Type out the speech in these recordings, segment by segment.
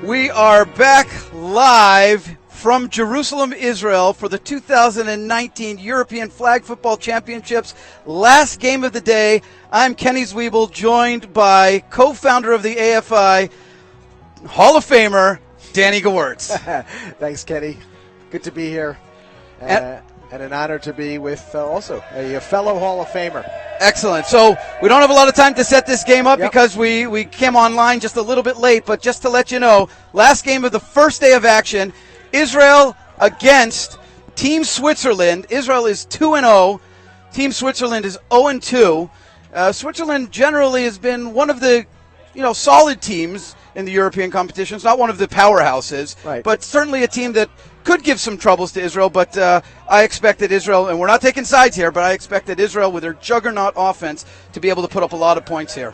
We are back live from Jerusalem, Israel for the 2019 European Flag Football Championships. Last game of the day. I'm Kenny Zwiebel, joined by co-founder of the AFI, Hall of Famer, Danny Gewirtz. Thanks, Kenny. Good to be here. And an honor to be with also a fellow Hall of Famer. Excellent. So we don't have a lot of time to set this game up because we came online just a little bit late. But just to let you know, last game of the first day of action, Israel against Team Switzerland. Israel is 2-0. Team Switzerland is 0-2. Switzerland generally has been one of the solid teams in the European competitions, not one of the powerhouses, right, but certainly a team that could give some troubles to Israel. But I expected Israel, and we're not taking sides here, but I expected Israel with their juggernaut offense to be able to put up a lot of points here.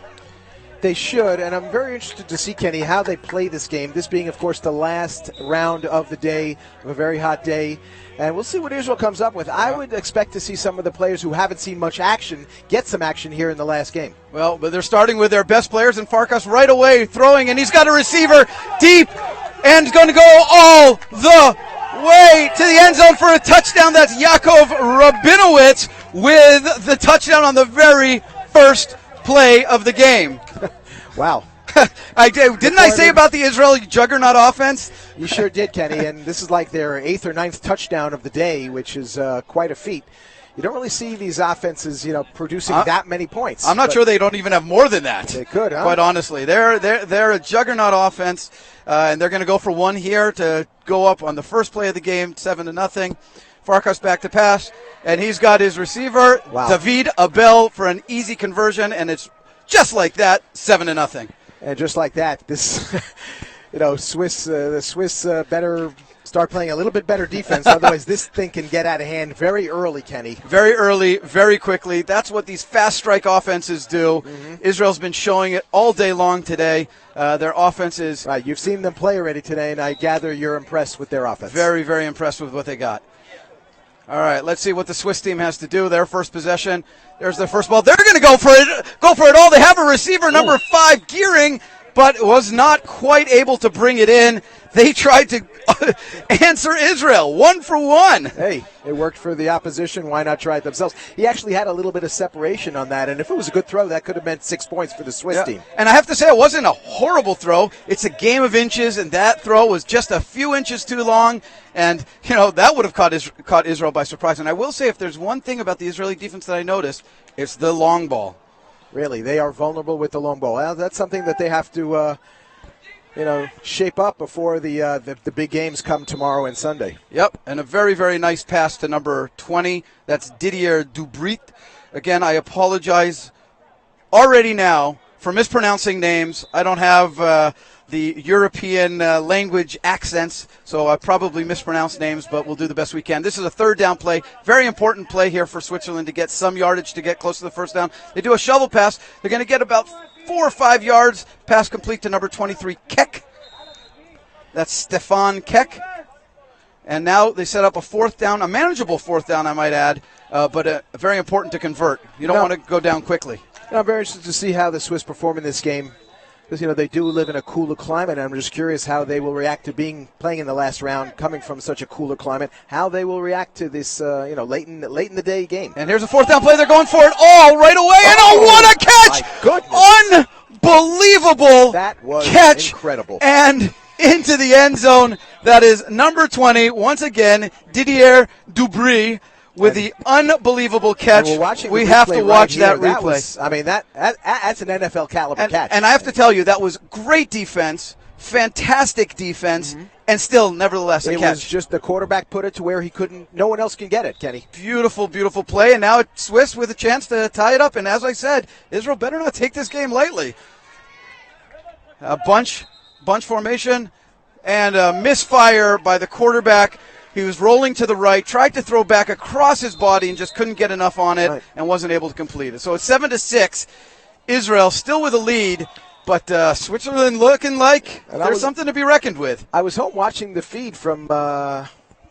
They should, and I'm very interested to see, Kenny, how they play this game, this being, of course, the last round of the day, of a very hot day. And we'll see what Israel comes up with. I would expect to see some of the players who haven't seen much action get some action here in the last game. Well, but they're starting with their best players, and Farkas right away throwing, and he's got a receiver deep and going to go all the way to the end zone for a touchdown. That's Yaakov Rabinowitz with the touchdown on the very first play of the game. Wow. Didn't I say about the Israel juggernaut offense? You sure did, Kenny, and this is like their 8th or 9th touchdown of the day, which is quite a feat. You don't really see these offenses, producing that many points. I'm not sure they don't even have more than that. They could, huh? Quite honestly. They're a juggernaut offense, and they're going to go for one here to go up on the first play of the game, 7-0. Farkas back to pass, and he's got his receiver, David Abel, for an easy conversion, and it's just like that, 7-0. And just like that, this, the Swiss better start playing a little bit better defense. Otherwise, this thing can get out of hand very early, Kenny. Very early, very quickly. That's what these fast strike offenses do. Mm-hmm. Israel's been showing it all day long today. Their offense is... Right, you've seen them play already today, and I gather you're impressed with their offense. Very, very impressed with what they got. All right, let's see what the Swiss team has to do. Their first possession. There's their first ball. They're going to go for it all. They have a receiver, number 5, Gearing, but was not quite able to bring it in. They tried to answer Israel, 1 for 1. Hey, it worked for the opposition. Why not try it themselves? He actually had a little bit of separation on that, and if it was a good throw, that could have meant 6 points for the Swiss team. And I have to say, it wasn't a horrible throw. It's a game of inches, and that throw was just a few inches too long, and, that would have caught Israel by surprise. And I will say, if there's one thing about the Israeli defense that I noticed, it's the long ball. Really, they are vulnerable with the long ball. Well, that's something that they have to, shape up before the big games come tomorrow and Sunday. Yep, and a very, very nice pass to number 20. That's Didier Dubrit. Again, I apologize already now for mispronouncing names. I don't have the European language accents, so I probably mispronounced names, but we'll do the best we can. This is a third down play. Very important play here for Switzerland to get some yardage to get close to the first down. They do a shovel pass. They're going to get about 4 or 5 yards. Pass complete to number 23, Keck. That's Stefan Keck. And now they set up a fourth down, a manageable fourth down, I might add, but very important to convert. You don't want to go down quickly. I'm very interested to see how the Swiss perform in this game. Because, they do live in a cooler climate, and I'm just curious how they will react to playing in the last round, coming from such a cooler climate, how they will react to this, late in the day game. And here's a fourth down play. They're going for it all right away, and what a catch! Unbelievable That was catch. Incredible. And into the end zone. That is number 20, once again, Didier Dubry. With the unbelievable catch, we have to watch that replay. That's an NFL caliber catch. And I have to tell you, that was great defense, fantastic defense, and still, nevertheless, a catch. It was just the quarterback put it to where no one else can get it, Kenny. Beautiful, beautiful play, and now it's Swiss with a chance to tie it up. And as I said, Israel better not take this game lightly. A bunch formation, and a misfire by the quarterback. He was rolling to the right, tried to throw back across his body and just couldn't get enough on it and wasn't able to complete it. So it's 7-6. Israel still with a lead, but Switzerland looking like there's something to be reckoned with. I was home watching the feed from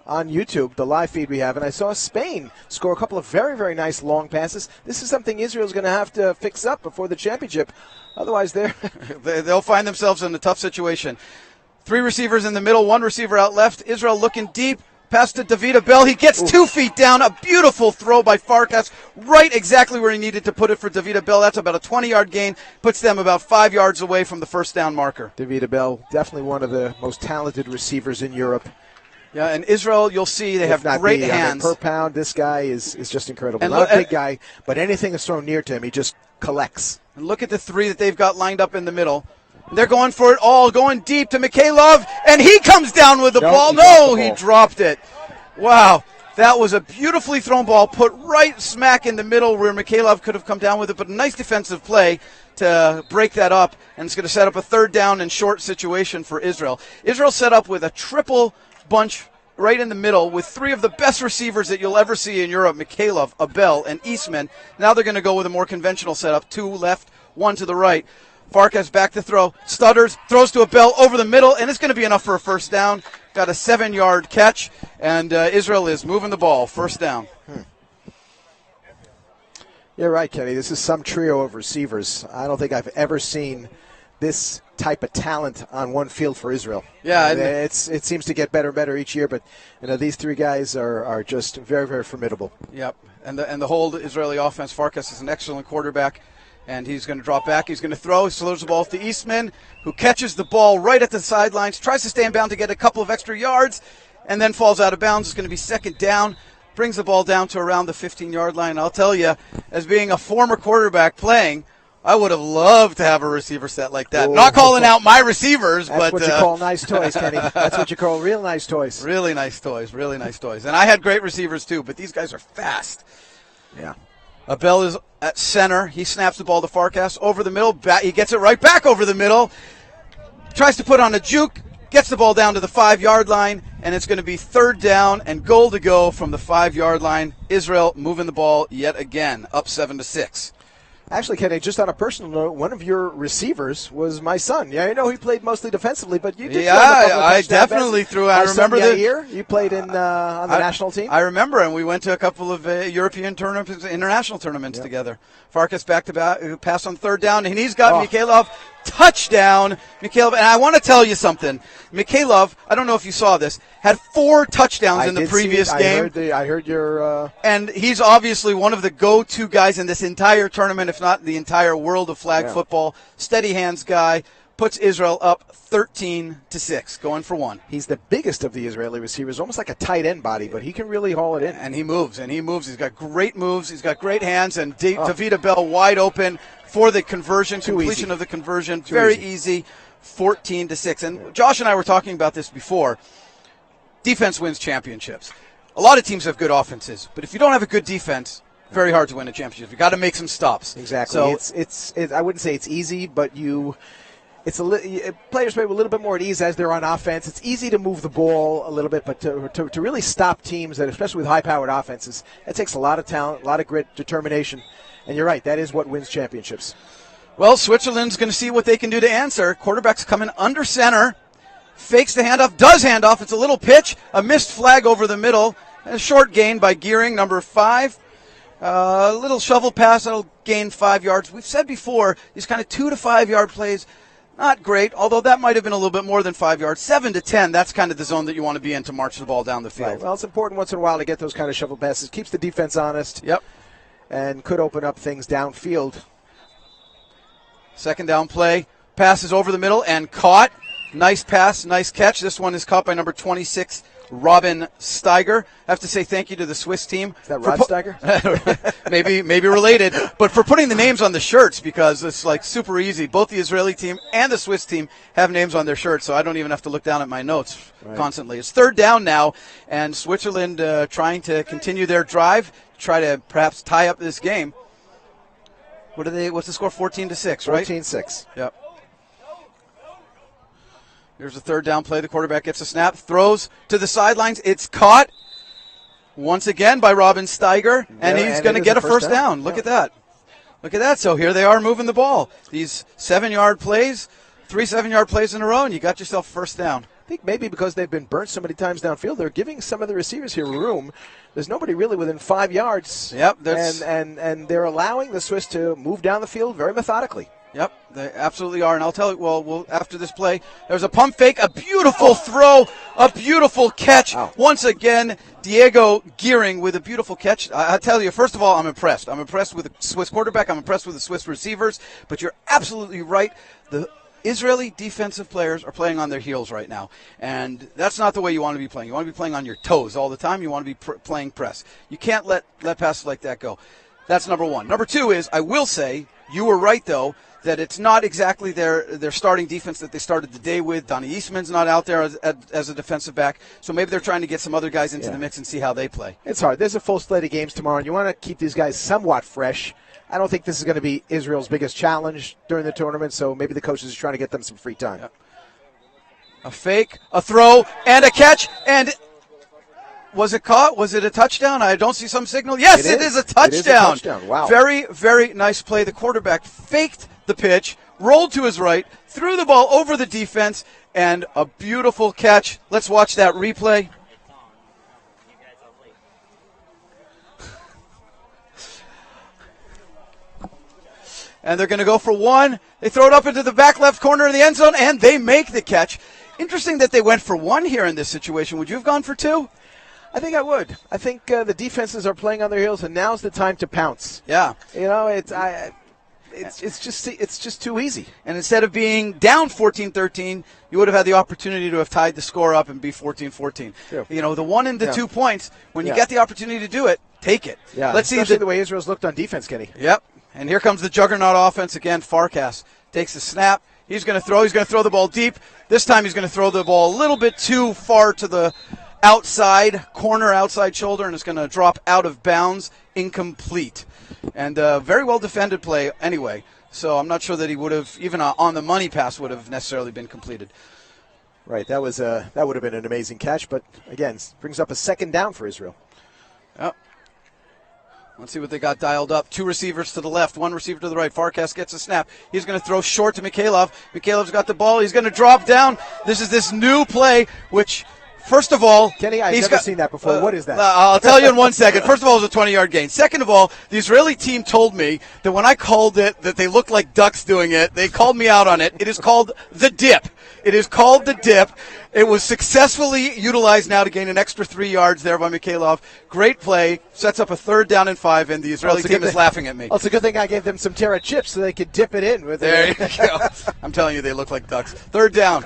on YouTube, the live feed we have, and I saw Spain score a couple of very, very nice long passes. This is something Israel's going to have to fix up before the championship. Otherwise, they'll find themselves in a tough situation. 3 receivers in the middle, 1 receiver out left. Israel looking deep. Pass to David Abel. He gets 2 feet down. A beautiful throw by Farkas. Right exactly where he needed to put it for David Abel. That's about a 20-yard gain. Puts them about 5 yards away from the first down marker. David Abel, definitely one of the most talented receivers in Europe. Yeah, and Israel, you'll see they have great hands. Per pound, this guy is just incredible. Not a big guy, but anything that's thrown near to him, he just collects. And look at the 3 that they've got lined up in the middle. They're going for it all, going deep to Mikhailov, and he comes down with the ball. He dropped it. Wow, that was a beautifully thrown ball put right smack in the middle where Mikhailov could have come down with it, but a nice defensive play to break that up, and it's going to set up a 3rd down and short situation for Israel. Israel set up with a triple bunch right in the middle with 3 of the best receivers that you'll ever see in Europe, Mikhailov, Abel, and Eastman. Now they're going to go with a more conventional setup, 2 left, 1 to the right. Farkas back to throw, stutters, throws to Abel over the middle, and it's going to be enough for a first down. Got a 7-yard catch, and Israel is moving the ball. First down. You're right, Kenny. This is some trio of receivers. I don't think I've ever seen this type of talent on one field for Israel. Yeah, it seems to get better and better each year, but these 3 guys are just very, very formidable. Yep, and the whole Israeli offense, Farkas is an excellent quarterback. And he's going to drop back. He's going to throw. He throws the ball to Eastman, who catches the ball right at the sidelines, tries to stay in bounds to get a couple of extra yards, and then falls out of bounds. It's going to be 2nd down. Brings the ball down to around the 15-yard line. I'll tell you, as being a former quarterback playing, I would have loved to have a receiver set like that. Not calling out my receivers, That's but what you call nice toys, Kenny. That's what you call real nice toys. Really nice toys. Really nice toys. And I had great receivers too, but these guys are fast. Yeah. Abel is at center. He snaps the ball to Farkas over the middle. He gets it right back over the middle. Tries to put on a juke. Gets the ball down to the 5-yard line. And it's going to be 3rd down and goal to go from the 5-yard line. Israel moving the ball yet again, up 7-6. Actually, Kenny, just on a personal note, one of your receivers was my son. Yeah, I know he played mostly defensively, but you did. Yeah, I definitely threw. I remember the year you played in on the national team. I remember, and we went to a couple of European tournaments, international tournaments together. Farkas back to back, pass on 3rd down, and he's got Mikhailov. Touchdown, Mikhailov. And I want to tell you something. Mikhailov, I don't know if you saw this, had 4 touchdowns in the previous game. I heard your... And he's obviously one of the go-to guys in this entire tournament, if not the entire world of flag football. Steady hands guy. Puts Israel up 13-6, going for 1. He's the biggest of the Israeli receivers, almost like a tight end body, but he can really haul it in. And he moves. He's got great moves. He's got great hands. And David Abel wide open for the completion of the conversion. Very easy, 14-6. And Josh and I were talking about this before. Defense wins championships. A lot of teams have good offenses, but if you don't have a good defense, very hard to win a championship. You got to make some stops. Exactly. So I wouldn't say it's easy, but players play a little bit more at ease as they're on offense. It's easy to move the ball a little bit, but to really stop teams, that especially with high-powered offenses, it takes a lot of talent, a lot of grit, determination. And you're right, that is what wins championships. Well, Switzerland's going to see what they can do to answer. Quarterback's coming under center, fakes the handoff, does handoff. It's a little pitch, a missed flag over the middle, and a short gain by Gearing, number 5. A little shovel pass that'll gain 5 yards. We've said before, these kind of 2 to 5 yard plays, not great, although that might have been a little bit more than 5 yards. 7 to 10, that's kind of the zone that you want to be in to march the ball down the field. Right. Well, it's important once in a while to get those kind of shovel passes. Keeps the defense honest. Yep. And could open up things downfield. 2nd down play. Passes over the middle and caught. Nice pass, nice catch. This one is caught by number 26, Robin Steiger. I have to say thank you to the Swiss team. Is that Rod Steiger? maybe related, but for putting the names on the shirts, because it's like super easy. Both the Israeli team and the Swiss team have names on their shirts, so I don't even have to look down at my notes constantly. It's 3rd down now, and Switzerland trying to continue their drive, try to perhaps tie up this game. What's the score? 14-6, right? 14-6. Yep. Here's the 3rd down play. The quarterback gets a snap, throws to the sidelines. It's caught once again by Robin Steiger, and he's going to get a first down. Look at that. Look at that. So here they are moving the ball. These 7-yard plays, 3 7-yard plays in a row, and you got yourself first down. I think maybe because they've been burnt so many times downfield, they're giving some of the receivers here room. There's nobody really within 5 yards. Yep. And they're allowing the Swiss to move down the field very methodically. Yep, they absolutely are. And I'll tell you, well, after this play, there's a pump fake, a beautiful throw, a beautiful catch. Wow. Once again, Diego Gearing with a beautiful catch. I tell you, first of all, I'm impressed. I'm impressed with the Swiss quarterback. I'm impressed with the Swiss receivers. But you're absolutely right. The Israeli defensive players are playing on their heels right now. And that's not the way you want to be playing. You want to be playing on your toes all the time. You want to be playing press. You can't let passes like that go. That's number one. Number two is, I will say, you were right, though, that it's not exactly their starting defense that they started the day with. Donnie Eastman's not out there as a defensive back, so maybe they're trying to get some other guys into the mix and see how they play. It's hard. There's a full slate of games tomorrow, and you want to keep these guys somewhat fresh. I don't think this is going to be Israel's biggest challenge during the tournament, so maybe the coaches are trying to get them some free time. Yep. A fake, a throw, and a catch, and was it caught? Was it a touchdown? I don't see some signal. Yes, it is a touchdown. It is a touchdown. Wow. Very, very nice play. The quarterback faked the pitch, rolled to his right, threw the ball over the defense, and a beautiful catch. Let's watch that replay. And they're going to go for one. They throw it up into the back left corner of the end zone, and they make the catch. Interesting that they went for one here in this situation. Would you have gone for two? I think I would. I think the defenses are playing on their heels, and now's the time to pounce. Yeah. You know, it's just too easy. And instead of being down 14-13, you would have had the opportunity to have tied the score up and be 14-14. True. You know, the 1 and the 2 points, when you get the opportunity to do it, take it. Yeah. Let's see the way Israel's looked on defense, Kenny. Yep. And here comes the juggernaut offense again. Farkas takes the snap. He's going to throw. He's going to throw the ball deep. This time he's going to throw the ball a little bit too far to the outside corner, outside shoulder, and it's going to drop out of bounds, incomplete. And very well defended play anyway. So I'm not sure that he would have, even on the money pass, would have necessarily been completed. Right. That would have been an amazing catch. But again, brings up a second down for Israel. Yep. Let's see what they got dialed up. 2 receivers to the left, 1 receiver to the right. Farkas gets a snap. He's going to throw short to Mikhailov. Mikhailov's got the ball. He's going to drop down. This is this new play, which, first of all, Kenny, I've never seen that before. What is that? I'll tell you in 1 second. First of all, it was a 20-yard gain. Second of all, the Israeli team told me that when I called it that they looked like ducks doing it, they called me out on it. It is called the dip. It is called the dip. It was successfully utilized now to gain an extra 3 yards there by Mikhailov. Great play. Sets up a 3rd down and 5, and the Israeli team is laughing at me. Well, it's a good thing I gave them some Terra chips so they could dip it in. There you go. I'm telling you, they look like ducks. 3rd down.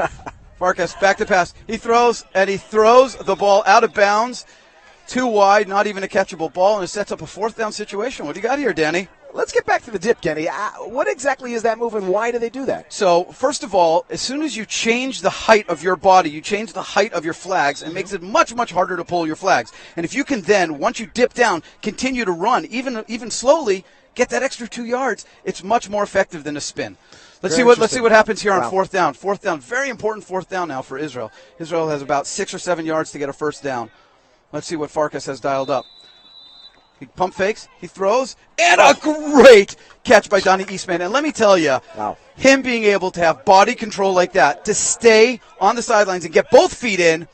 Farkas back to pass. He throws the ball out of bounds. Too wide, not even a catchable ball, and it sets up a 4th down situation. What do you got here, Danny? Let's get back to the dip, Kenny. What exactly is that move, and why do they do that? So, first of all, as soon as you change the height of your body, you change the height of your flags, and it makes it much, much harder to pull your flags. And if you can then, once you dip down, continue to run, even slowly, get that extra 2 yards, it's much more effective than a spin. Let's see what happens here on 4th down. 4th down, very important 4th down now for Israel. Israel has about 6 or 7 yards to get a 1st down. Let's see what Farkas has dialed up. He pump fakes, he throws, and a great catch by Donnie Eastman. And let me tell you, him being able to have body control like that, to stay on the sidelines and get both feet in,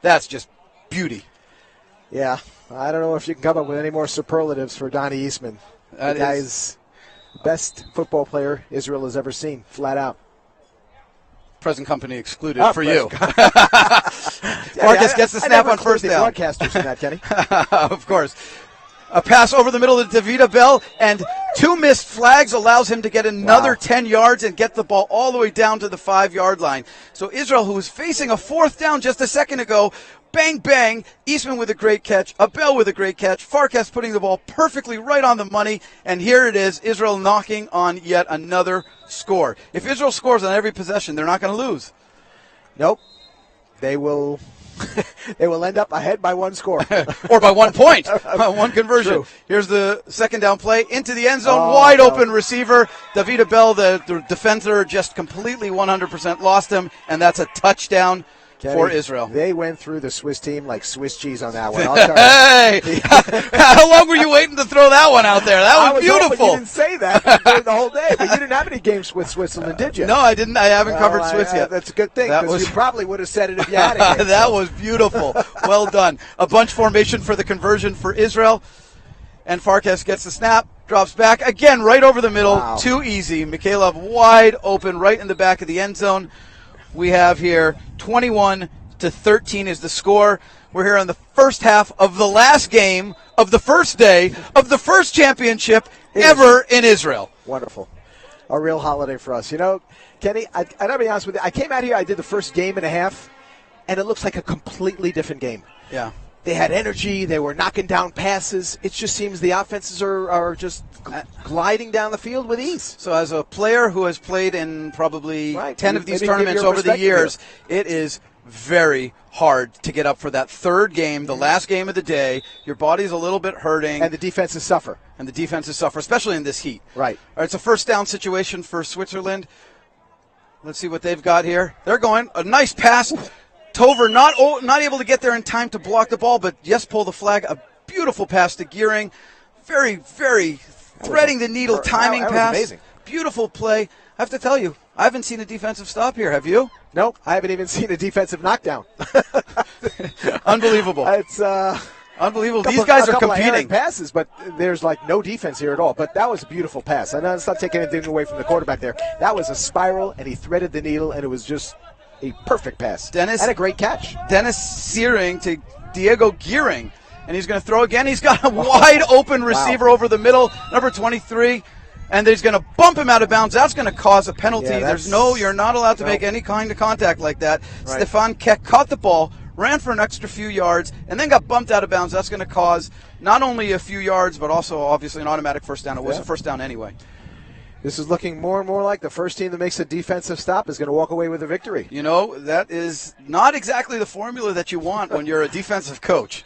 that's just beauty. Yeah, I don't know if you can come up with any more superlatives for Donnie Eastman. The guy's best football player Israel has ever seen, flat out. Present company excluded for you. Farkas gets the snap on 1st down. Broadcasters in that, Kenny. Of course. A pass over the middle of Davida Bell, and 2 missed flags allows him to get another 10 yards and get the ball all the way down to the 5-yard line. So Israel, who was facing a 4th down just a second ago, bang, bang, Eastman with a great catch, Abel with a great catch, Farkas putting the ball perfectly right on the money, and here it is, Israel knocking on yet another score. If Israel scores on every possession, they're not going to lose. Nope. They will end up ahead by 1 score. Or by 1 point, 1 conversion. True. Here's the 2nd down play into the end zone, wide open receiver. David Abel, the defender, just completely 100% lost him, and that's a touchdown for Israel. They went through the Swiss team like Swiss cheese on that one. Hey! How long were you waiting to throw that one out there? That was beautiful. You didn't say that during the whole day, but you didn't have any games with Switzerland, did you? No, I didn't. I haven't covered Swiss yet. That's a good thing, because you probably would have said it if you had it. That was beautiful. Well done. A bunch formation for the conversion for Israel. And Farkas gets the snap. drops back again, right over the middle. Wow. Too easy. Mikhailov wide open, right in the back of the end zone. We have here 21-13 is the score. We're here on the first half of the last game of the first day of the first championship ever in Israel. Wonderful. A real holiday for us. You know, Kenny, I gotta be honest with you. I came out here, I did the first game and a half, and it looks like a completely different game. Yeah. They had energy. They were knocking down passes. It just seems the offenses are just gliding down the field with ease. So as a player who has played in probably 10 of these Maybe tournaments over the years, it is very hard to get up for that third game, the last game of the day. Your body's a little bit hurting. And the defenses suffer. Especially in this heat. Right. All right, it's a first down situation for Switzerland. Let's see what they've got here. They're going. A nice pass. Tover not able to get there in time to block the ball, but yes, pull the flag. A beautiful pass to Gearing. Very, very threading the needle timing that was pass. amazing. Beautiful play. I have to tell you, I haven't seen a defensive stop here. Have you? Nope, I haven't even seen a defensive knockdown. Unbelievable. It's unbelievable. These guys are competing. Passes, but there's like no defense here at all. But that was a beautiful pass. I know it's not taking anything away from the quarterback there. That was a spiral, and he threaded the needle, and it was just a perfect pass. And a great catch. Dennis Searing to Diego Gearing. And he's going to throw again. He's got a wide open receiver over the middle, number 23. And he's going to bump him out of bounds. That's going to cause a penalty. Yeah, you're not allowed to make any kind of contact like that. Right. Stefan Keck caught the ball, ran for an extra few yards, and then got bumped out of bounds. That's going to cause not only a few yards, but also obviously an automatic first down. It was a first down anyway. This is looking more and more like the first team that makes a defensive stop is going to walk away with a victory. You know, that is not exactly the formula that you want when you're a defensive coach.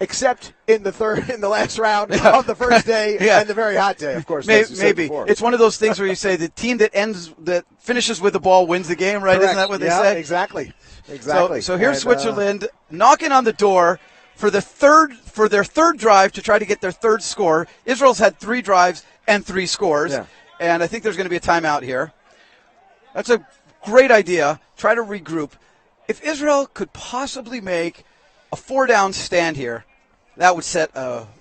Except in the last round of the first day and the very hot day, of course. Maybe. It's one of those things where you say the team that finishes with the ball wins the game, right? Correct. Isn't that what they say? Exactly. So here's Switzerland knocking on the door for their third drive to try to get their third score. Israel's had 3 drives and 3 scores. Yeah. And I think there's going to be a timeout here. That's a great idea. Try to regroup. If Israel could possibly make a 4-down stand here, that would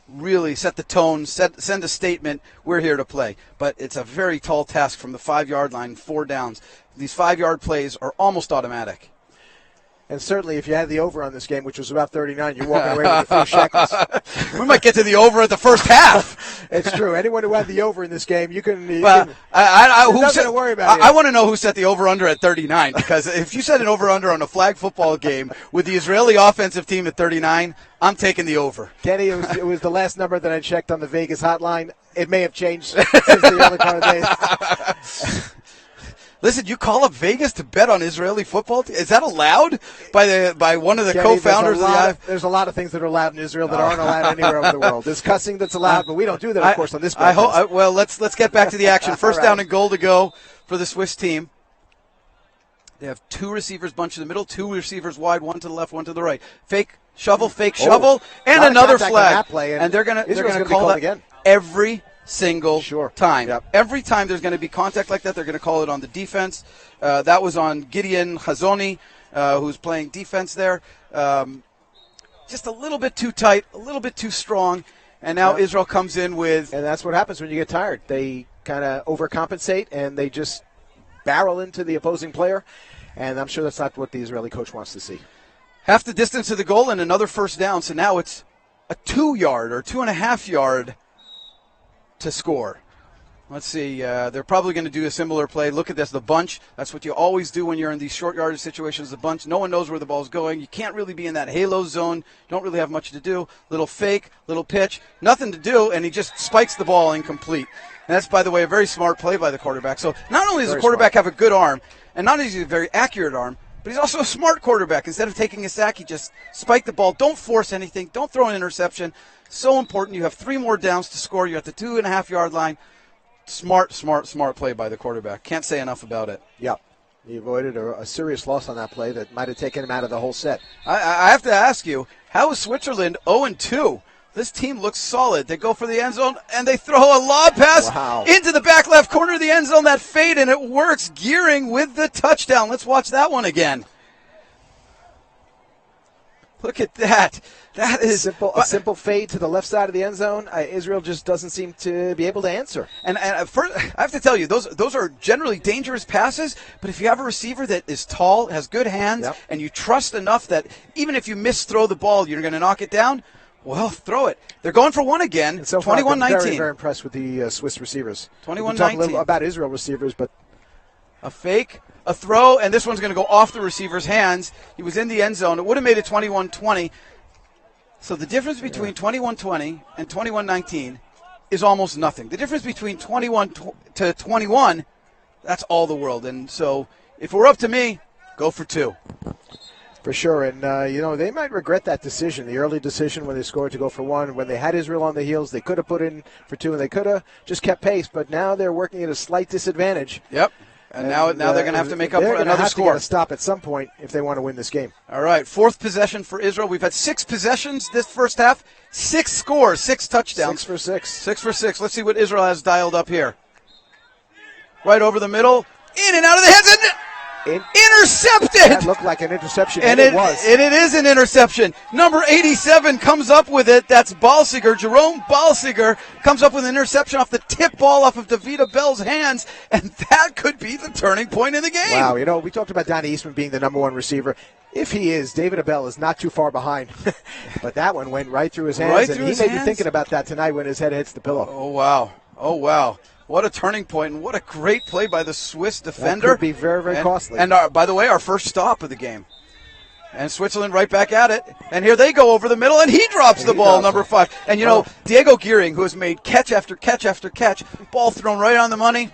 really set the tone, send a statement, we're here to play. But it's a very tall task from the 5-yard line, 4 downs. These 5-yard plays are almost automatic. And certainly if you had the over on this game, which was about 39, you're walking away with a few shekels. We might get to the over at the first half. It's true. Anyone who had the over in this game, you can nothing to worry about. I want to know who set the over-under at 39, because if you set an over-under on a flag football game with the Israeli offensive team at 39, I'm taking the over. Kenny, it was the last number that I checked on the Vegas hotline. It may have changed since the early part of the day. Listen, you call up Vegas to bet on Israeli football? Is that allowed by one of the co-founders of the IF? There's a lot of things that are allowed in Israel that aren't allowed anywhere over the world. There's cussing that's allowed, but we don't do that, of course, on this podcast. Well, let's get back to the action. First down and goal to go for the Swiss team. They have 2 receivers bunched in the middle, 2 receivers wide, 1 to the left, 1 to the right. Fake shovel, and another flag. And they're going to call that again every single time. Yep. Every time there's going to be contact like that, they're going to call it on the defense. That was on Gideon Hazoni, who's playing defense there. Just a little bit too tight, a little bit too strong, and now Israel comes in with... And that's what happens when you get tired. They kind of overcompensate, and they just barrel into the opposing player, and I'm sure that's not what the Israeli coach wants to see. Half the distance to the goal and another first down, so now it's a 2-yard or 2.5-yard to score. Let's see. They're probably going to do a similar play. Look at this, the bunch. That's what you always do when you're in these short yardage situations, the bunch. No one knows where the ball's going. You can't really be in that halo zone. Don't really have much to do. Little fake, little pitch, nothing to do, and he just spikes the ball incomplete. And that's, by the way, a very smart play by the quarterback. So not only does the quarterback have a good arm, and not only is he a very accurate arm, but he's also a smart quarterback. Instead of taking a sack, he just spiked the ball. Don't force anything. Don't throw an interception. So important. You have 3 more downs to score. You're at the 2.5-yard line. Smart play by the quarterback. Can't say enough about it. Yep. He avoided a serious loss on that play that might have taken him out of the whole set. I have to ask you, how is Switzerland 0-2? This team looks solid. They go for the end zone, and they throw a lob pass into the back left corner of the end zone, that fade, and it works. Gearing with the touchdown. Let's watch that one again. Look at that. That is a simple fade to the left side of the end zone. Israel just doesn't seem to be able to answer. And first, I have to tell you, those are generally dangerous passes, but if you have a receiver that is tall, has good hands, Yep. and you trust enough that even if you misthrow the ball, you're going to knock it down, well, throw it. They're going for one again. And so far, I've been 21-19. very, very impressed with the Swiss receivers. 21-19. We'll talk a little about Israel receivers, but A fake, a throw, and this one's going to go off the receiver's hands. He was in the end zone. It would have made it 21-20. So the difference between 21-20 and 21-19 is almost nothing. The difference between 21 to 21, that's all the world. And so if it were up to me, go for two. for sure. And, they might regret that decision, the early decision when they scored to go for one. When they had Israel on the heels, they could have put in for two, and they could have just kept pace. But now they're working at a slight disadvantage. Yep. And now they're going to have to make up for another They're going score. to stop at some point if they want to win this game. All right, fourth possession for Israel. We've had 6 possessions this first half, 6 scores, 6 touchdowns. 6 for 6. 6 for 6. Let's see what Israel has dialed up here. Right over the middle, in and out of the hands, and intercepted. That looked like an interception, and it was. And it is an interception. Number 87 comes up with it. That's Balsiger. Jerome Balsiger comes up with an interception off the tip ball off of Davida Bell's hands, and that could be the turning point in the game. Wow, we talked about Donnie Eastman being the number one receiver. If he is, David Abell is not too far behind. But that one went right through his hands, and he may be thinking about that tonight when his head hits the pillow. Oh, wow. Oh, wow. What a turning point, and what a great play by the Swiss defender. That could be very, very costly. And by the way, our first stop of the game. And Switzerland right back at it. And here they go over the middle, and he drops the ball, number 5. And, Diego Gearing, who has made catch after catch after catch, ball thrown right on the money,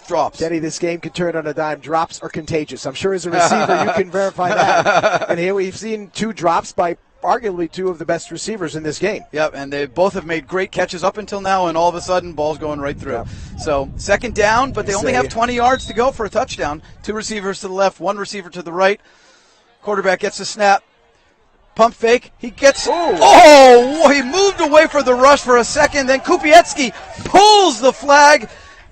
drops. Kenny, this game can turn on a dime. Drops are contagious. I'm sure as a receiver you can verify that. And here we've seen 2 drops by arguably 2 of the best receivers in this game. Yep, and they both have made great catches up until now, and all of a sudden, ball's going right through. Yep. So, second down, but they only have 20 yards to go for a touchdown. 2 receivers to the left, 1 receiver to the right. Quarterback gets the snap. Pump fake. He gets... he moved away for the rush for a second. Then Kupiecki pulls the flag.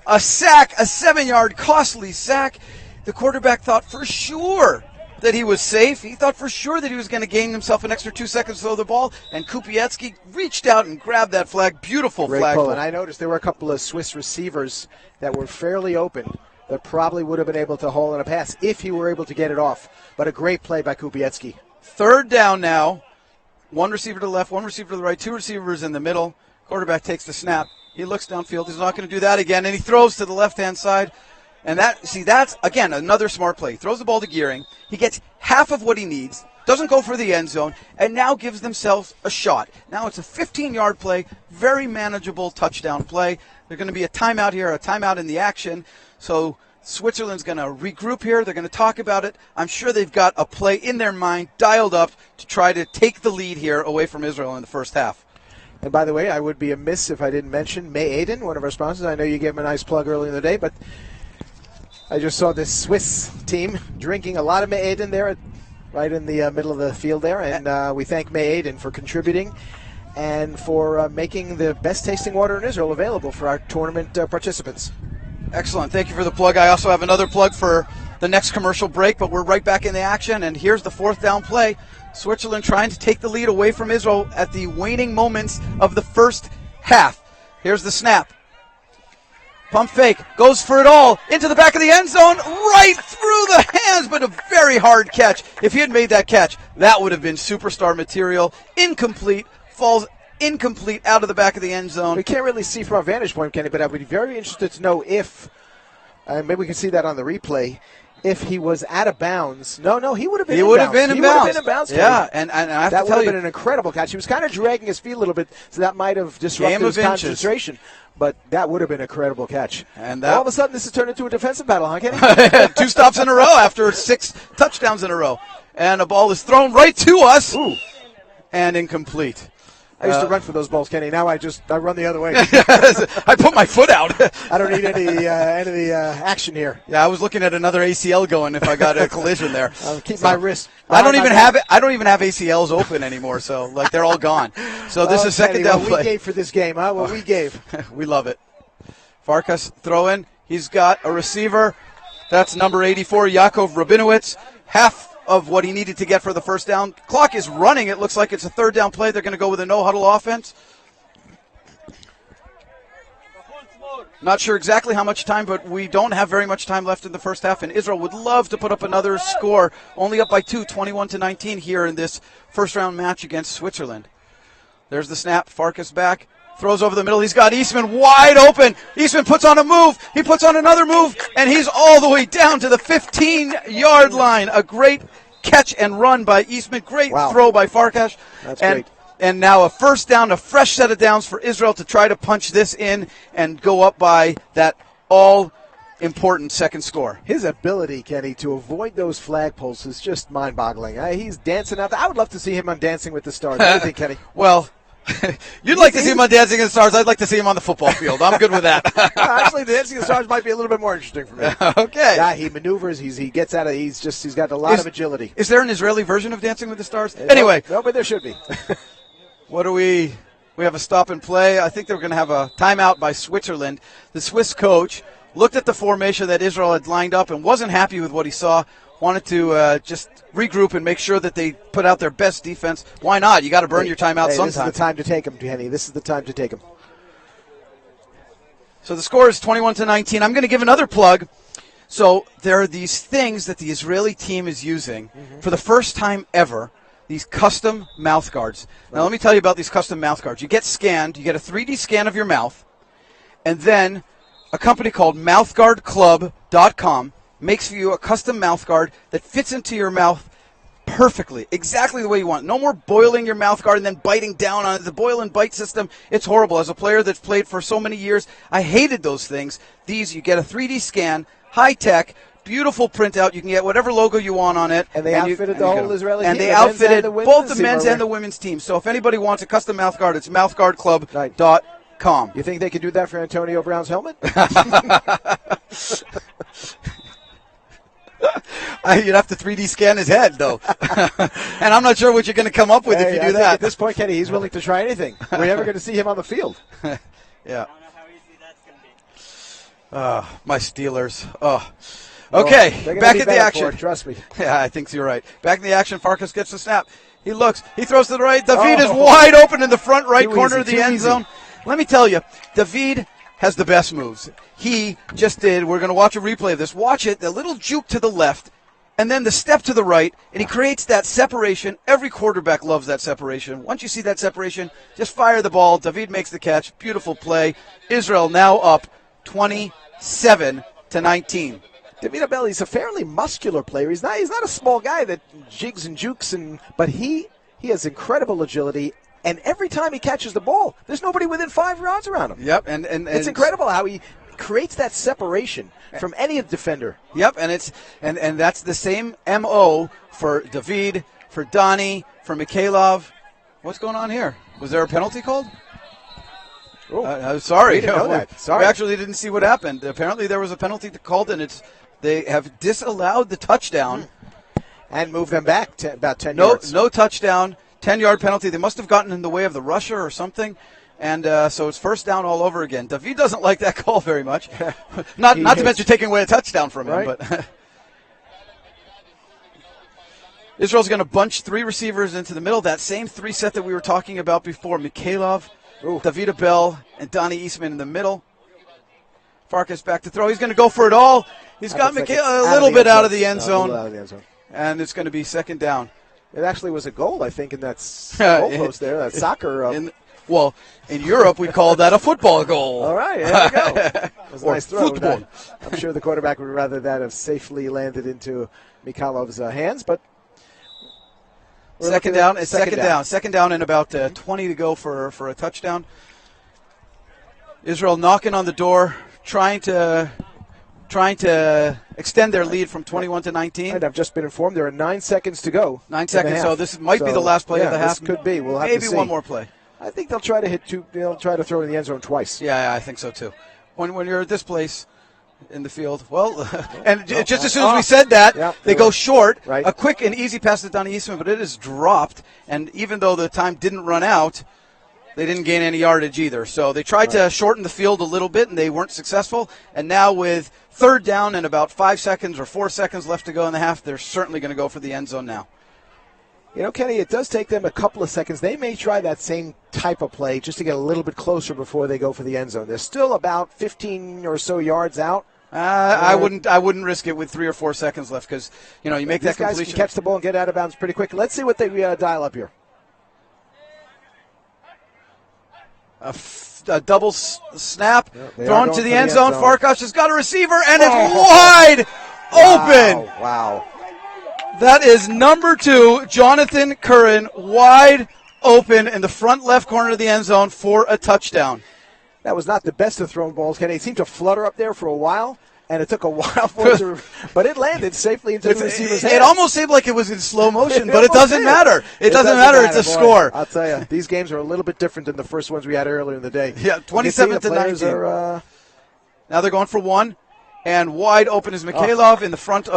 A sack, a 7-yard costly sack. The quarterback thought for sure that he was safe. He thought for sure that he was going to gain himself an extra 2 seconds to throw the ball, and Kupiecki reached out and grabbed that flag. Beautiful Great flag. Pull. And I noticed there were a couple of Swiss receivers that were fairly open that probably would have been able to haul in a pass if he were able to get it off. But a great play by Kupiecki. Third down now. 1 receiver to the left, 1 receiver to the right, 2 receivers in the middle. Quarterback takes the snap. He looks downfield. He's not going to do that again, and he throws to the left-hand side. And that's, again, another smart play. He throws the ball to Gearing. He gets half of what he needs, doesn't go for the end zone, and now gives themselves a shot. Now it's a 15-yard play, very manageable touchdown play. There's going to be a timeout here, a timeout in the action. So Switzerland's going to regroup here. They're going to talk about it. I'm sure they've got a play in their mind dialed up to try to take the lead here away from Israel in the first half. And by the way, I would be amiss if I didn't mention May Aiden, one of our sponsors. I know you gave him a nice plug earlier in the day, but I just saw this Swiss team drinking a lot of May Aiden there right in the middle of the field there. And we thank May Aiden for contributing and for making the best tasting water in Israel available for our tournament participants. Excellent. Thank you for the plug. I also have another plug for the next commercial break, but we're right back in the action. And here's the 4th down play. Switzerland trying to take the lead away from Israel at the waning moments of the first half. Here's the snap. Pump fake, goes for it all, into the back of the end zone, right through the hands, but a very hard catch. If he had made that catch, that would have been superstar material. Incomplete, falls incomplete out of the back of the end zone. We can't really see from our vantage point, Kenny, but I would be very interested to know if, maybe we can see that on the replay, if he was out of bounds. No, he would have been in bounds. He would have been in bounds. He would have been in bounds. Yeah, and I have that to tell would you. have been an incredible catch. He was kind of dragging his feet a little bit, so that might have disrupted his concentration. But that would have been an incredible catch. And all of a sudden, this has turned into a defensive battle, huh, Kenny? 2 stops in a row after 6 touchdowns in a row. And a ball is thrown right to us. Ooh. And incomplete. I used to run for those balls, Kenny. Now I run the other way. I put my foot out. I don't need any action here. Yeah, I was looking at another ACL going if I got a collision there. I'll keep my wrist. I don't even have ACLs open anymore, so they're all gone. So this is second down play. We gave for this game, huh? What we gave. We love it. Farkas throw in. He's got a receiver. That's number 84, Yakov Rabinowitz. Half of what he needed to get for the first down. Clock is running. It looks like it's a third down play. They're going to go with a no-huddle offense. Not sure exactly how much time, but we don't have very much time left in the first half, and Israel would love to put up another score, only up by 2, 21-19 here in this first-round match against Switzerland. There's the snap. Farkas back. Throws over the middle. He's got Eastman wide open. Eastman puts on a move. He puts on another move, and he's all the way down to the 15-yard line. A great catch and run by Eastman. Great throw by Farkas. That's great. And now a first down, a fresh set of downs for Israel to try to punch this in and go up by that all-important second score. His ability, Kenny, to avoid those flagpoles is just mind-boggling. He's dancing out there. I would love to see him on Dancing with the Stars. What do you think, Kenny? Well, you'd like to see him on Dancing with the Stars. I'd like to see him on the football field. I'm good with that. Actually, Dancing with the Stars might be a little bit more interesting for me. Okay. Yeah, he maneuvers. He gets out of. He's got a lot of agility. Is there an Israeli version of Dancing with the Stars? Anyway, no, but there should be. What do we have a stop and play. I think they're going to have a timeout by Switzerland. The Swiss coach looked at the formation that Israel had lined up and wasn't happy with what he saw. Wanted to just regroup and make sure that they put out their best defense. Why not? You got to burn your timeout sometime. This is the time to take them, Kenny. This is the time to take them. So the score is 21-19. I'm going to give another plug. So there are these things that the Israeli team is using for the first time ever. These custom mouth guards. Now, let me tell you about these custom mouth guards. You get scanned. You get a 3D scan of your mouth. And then a company called mouthguardclub.com makes for you a custom mouth guard that fits into your mouth perfectly, exactly the way you want. No more boiling your mouth guard and then biting down on it. The boil and bite system, it's horrible. As a player that's played for so many years, I hated those things. These, you get a 3D scan, high-tech, beautiful printout. You can get whatever logo you want on it. And they outfitted the whole Israeli team. And they outfitted both the men's and the women's teams. So if anybody wants a custom mouth guard, it's mouthguardclub.com. You think they could do that for Antonio Brown's helmet? You'd have to 3D scan his head, though. And I'm not sure what you're going to come up with if you do that. At this point, Kenny, he's willing to try anything. We're never going to see him on the field. Yeah. I don't know how easy that's going to be. My Steelers. Okay, back in the action. Trust me. Yeah, I think you're right. Back in the action, Farkas gets the snap. He looks. He throws to the right. David is wide open in the front right corner of the end zone. Let me tell you, David has the best moves. He just did. We're going to watch a replay of this. Watch it. The little juke to the left, and then the step to the right, and he creates that separation. Every quarterback loves that separation. Once you see that separation, just fire the ball. David makes the catch. Beautiful play. Israel now up 27-19. David Abel, he's a fairly muscular player. He's not a small guy that jigs and jukes, but he has incredible agility. And every time he catches the ball, there's nobody within 5 yards around him. Yep, and it's incredible how he creates that separation from any defender. Yep, and that's the same MO for David, for Donnie, for Mikhailov. What's going on here? Was there a penalty called? Sorry. We didn't know that. Sorry. We actually didn't see what happened. Apparently there was a penalty called, and they have disallowed the touchdown. And moved them back about 10 yards. No touchdown, 10-yard penalty. They must have gotten in the way of the rusher or something. And so it's first down all over again. David doesn't like that call very much. not to mention taking away a touchdown from him. Right. But Israel's going to bunch 3 receivers into the middle. That same 3 set that we were talking about before. Mikhailov, David Abel, and Donnie Eastman in the middle. Farkas back to throw. He's going to go for it all. He's got Mikhailov a little bit out of the end zone. And it's going to be second down. It actually was a goal, I think, in that goalpost there, that soccer. In Europe, we call that a football goal. All right, there we go. That was a nice throw. Football. I'm sure the quarterback would rather that have safely landed into Mikhailov's hands, but second down. It's second down. Second down and about 20 to go for a touchdown. Israel knocking on the door, trying to extend their lead from 21-19. And I've just been informed there are 9 seconds to go. 9 seconds. So this might be the last play of the half. This could be. We'll have maybe to see. One more play. I think they'll try to hit 2. They'll try to throw in the end zone twice. Yeah, I think so too. When you're at this place in the field, just as soon as we said that, they go short. Right. A quick and easy pass to Donnie Eastman, but it is dropped. And even though the time didn't run out, They didn't gain any yardage either. So they tried to shorten the field a little bit, and they weren't successful. And now with third down and about 5 seconds or 4 seconds left to go in the half, they're certainly going to go for the end zone now. You know, Kenny, it does take them a couple of seconds. They may try that same type of play just to get a little bit closer before they go for the end zone. They're still about 15 or so yards out. I wouldn't risk it with 3 or 4 seconds left because, you know, you make that completion. These guys can catch the ball and get out of bounds pretty quick. Let's see what they dial up here. A double snap, Yep, thrown to the end zone. Farkas has got a receiver, and it's wide open. Wow. That is number 2, Jonathan Curran, wide open in the front left corner of the end zone for a touchdown. That was not the best of thrown balls, Kenny. It seemed to flutter up there for a while, and it took a while for it to, but it landed safely into the receiver's hands. It almost seemed like it was in slow motion, but it doesn't matter. It doesn't matter. It's a score. I'll tell you, these games are a little bit different than the first ones we had earlier in the day. Yeah, 27-19. Now they're going for 1, and wide open is Mikhailov in the front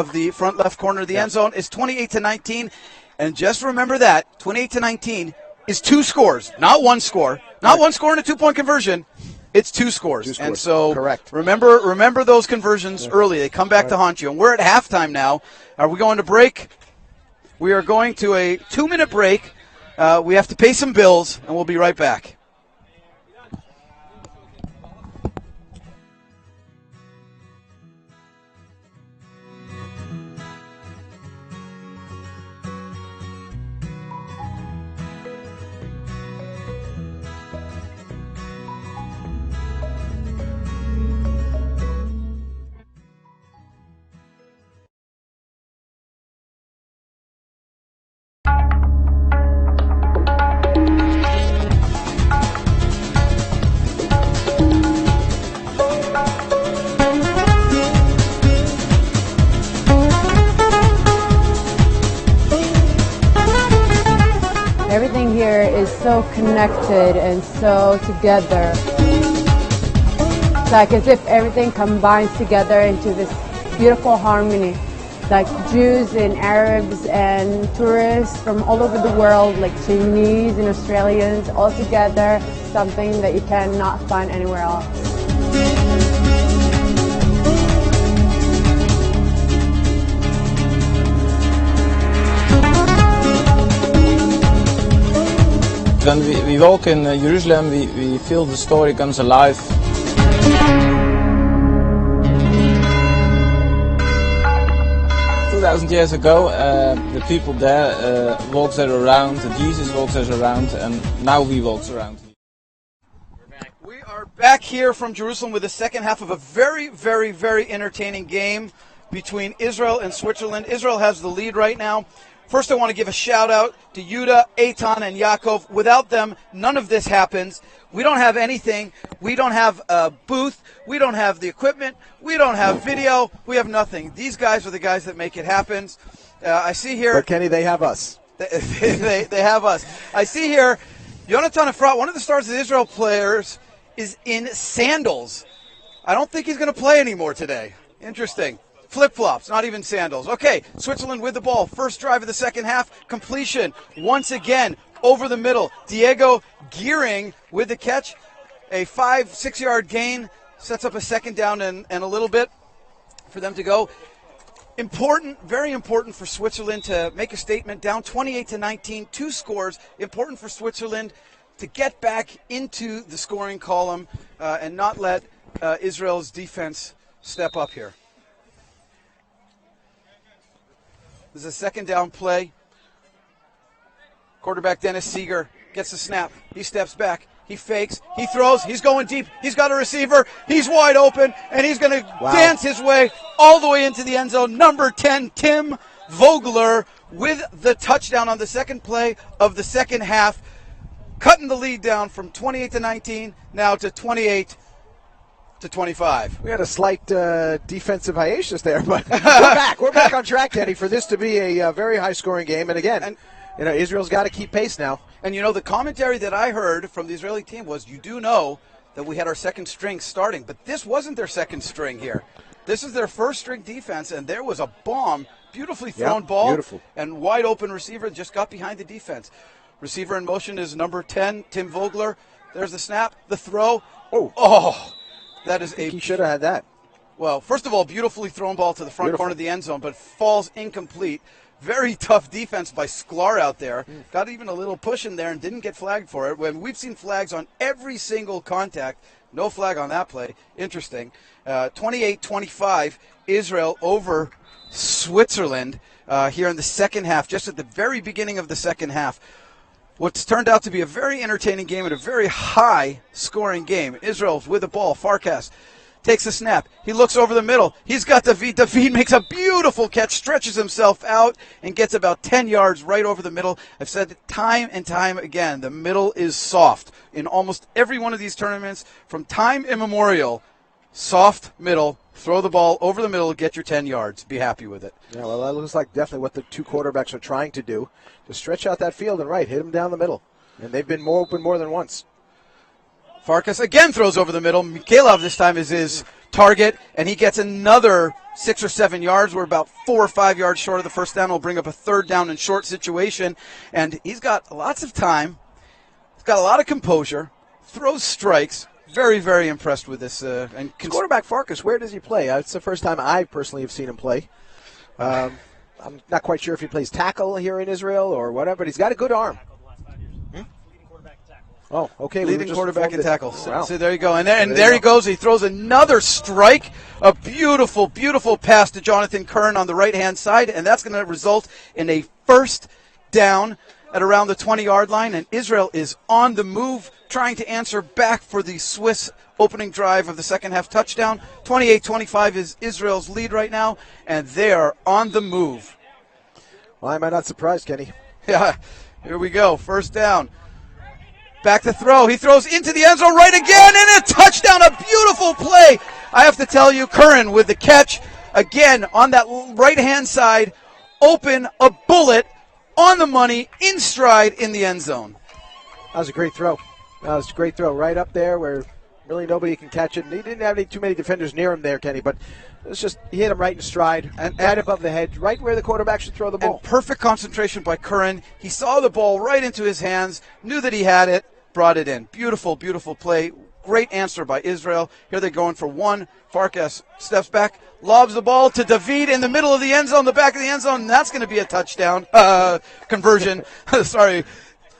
left corner of the end zone. It's 28-19, and just remember that 28-19 is 2 scores, not 1 score, not 1 score and a 2-point conversion. It's 2 scores. And so correct. Remember those conversions early. They come back to haunt you. And we're at halftime now. Are we going to break? We are going to a 2-minute break. We have to pay some bills, and we'll be right back. Everything here is so connected and so together. It's like as if everything combines together into this beautiful harmony. Like Jews and Arabs and tourists from all over the world, like Chinese and Australians, all together, something that you cannot find anywhere else. When we walk in Jerusalem, we feel the story comes alive. 2,000 years ago, the people there walked there around, Jesus walked there around, and now we walk around. We are back here from Jerusalem with the second half of a very, very, very entertaining game between Israel and Switzerland. Israel has the lead right now. First, I want to give a shout-out to Yuda, Eitan, and Yaakov. Without them, none of this happens. We don't have anything. We don't have a booth. We don't have the equipment. We don't have video. We have nothing. These guys are the guys that make it happen. I see here... But, Kenny, they have us. They have us. I see here, Yonatan Efrat, one of the stars of the Israel players, is in sandals. I don't think he's going to play anymore today. Interesting. Flip-flops, not even sandals. Okay, Switzerland with the ball. First drive of the second half, completion. Once again, over the middle. Diego Gearing with the catch. A 5-6 yard gain. Sets up a second down and a little bit for them to go. Important, very important for Switzerland to make a statement. Down 28-19, 2 scores. Important for Switzerland to get back into the scoring column and not let Israel's defense step up here. This is a second down play. Quarterback Dennis Seeger gets the snap. He steps back. He fakes. He throws. He's going deep. He's got a receiver. He's wide open, and he's going to dance his way all the way into the end zone. Number 10, Tim Vogler, with the touchdown on the second play of the second half, cutting the lead down from 28-19 now to 28-25. We had a slight defensive hiatus there, but we're back. We're back on track, Teddy, for this to be a very high-scoring game. And again, Israel's got to keep pace now. And, the commentary that I heard from the Israeli team was, you do know that we had our second string starting, but this wasn't their second string here. This is their first string defense, and there was a bomb, beautifully thrown ball, beautiful. And wide open receiver just got behind the defense. Receiver in motion is number 10, Tim Vogler. There's the snap, the throw. Oh, that is He should have had that. Well, first of all, beautifully thrown ball to the front corner of the end zone, but falls incomplete. Very tough defense by Sklar out there. Got even a little push in there and didn't get flagged for it. When we've seen flags on every single contact, no flag on that play. Interesting. 28-25, Israel over Switzerland here in the second half, just at the very beginning of the second half. What's turned out to be a very entertaining game and a very high-scoring game. Israel's with the ball. Farkas takes a snap. He looks over the middle. He's got David. David makes a beautiful catch, stretches himself out, and gets about 10 yards right over the middle. I've said it time and time again, the middle is soft. In almost every one of these tournaments, from time immemorial, soft middle, throw the ball over the middle, get your 10 yards. Be happy with it. Yeah, well, that looks like definitely what the two quarterbacks are trying to do, to stretch out that field and hit them down the middle. And they've been more open more than once. Farkas again throws over the middle. Mikhailov this time is his target, and he gets another 6 or 7 yards. We're about 4 or 5 yards short of the first down. We'll bring up a third down and short situation. And he's got lots of time. He's got a lot of composure. Throws strikes. Very, very impressed with this. Quarterback Farkas, where does he play? It's the first time I personally have seen him play. I'm not quite sure if he plays tackle here in Israel or whatever, but he's got a good arm. Oh, okay. Leading quarterback and tackle. Wow. So there you go. And there he goes. He throws another strike. A beautiful, beautiful pass to Jonathan Kern on the right-hand side, and that's going to result in a first down at around the 20-yard line. And Israel is on the move, trying to answer back for the Swiss opening drive of the second half touchdown. 28-25 is Israel's lead right now, and they are on the move. Why am I not surprised, Kenny? Yeah, here we go. First down. Back to throw. He throws into the end zone right again, and a touchdown, a beautiful play. I have to tell you, Curran with the catch again on that right-hand side, open, a bullet, on the money, in stride in the end zone. That was a great throw. Right up there where really nobody can catch it. And he didn't have too many defenders near him there, Kenny, but it's just he hit him right in stride, and right above the head, right where the quarterback should throw the ball. And perfect concentration by Curran. He saw the ball right into his hands, knew that he had it, brought it in. Beautiful, beautiful play. Great answer by Israel. Here they're going for one. Farkas steps back, lobs the ball to David in the middle of the end zone, the back of the end zone, and that's going to be a touchdown conversion. Sorry.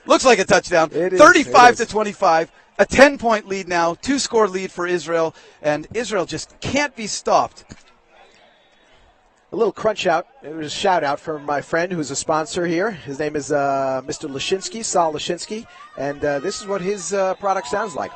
Looks like a touchdown. 35-25. A 10-point lead now, 2-score lead for Israel, and Israel just can't be stopped. A little crunch out. It was a shout out from my friend who's a sponsor here. His name is Mr. Lashinsky, Sal Lashinsky, and this is what his product sounds like.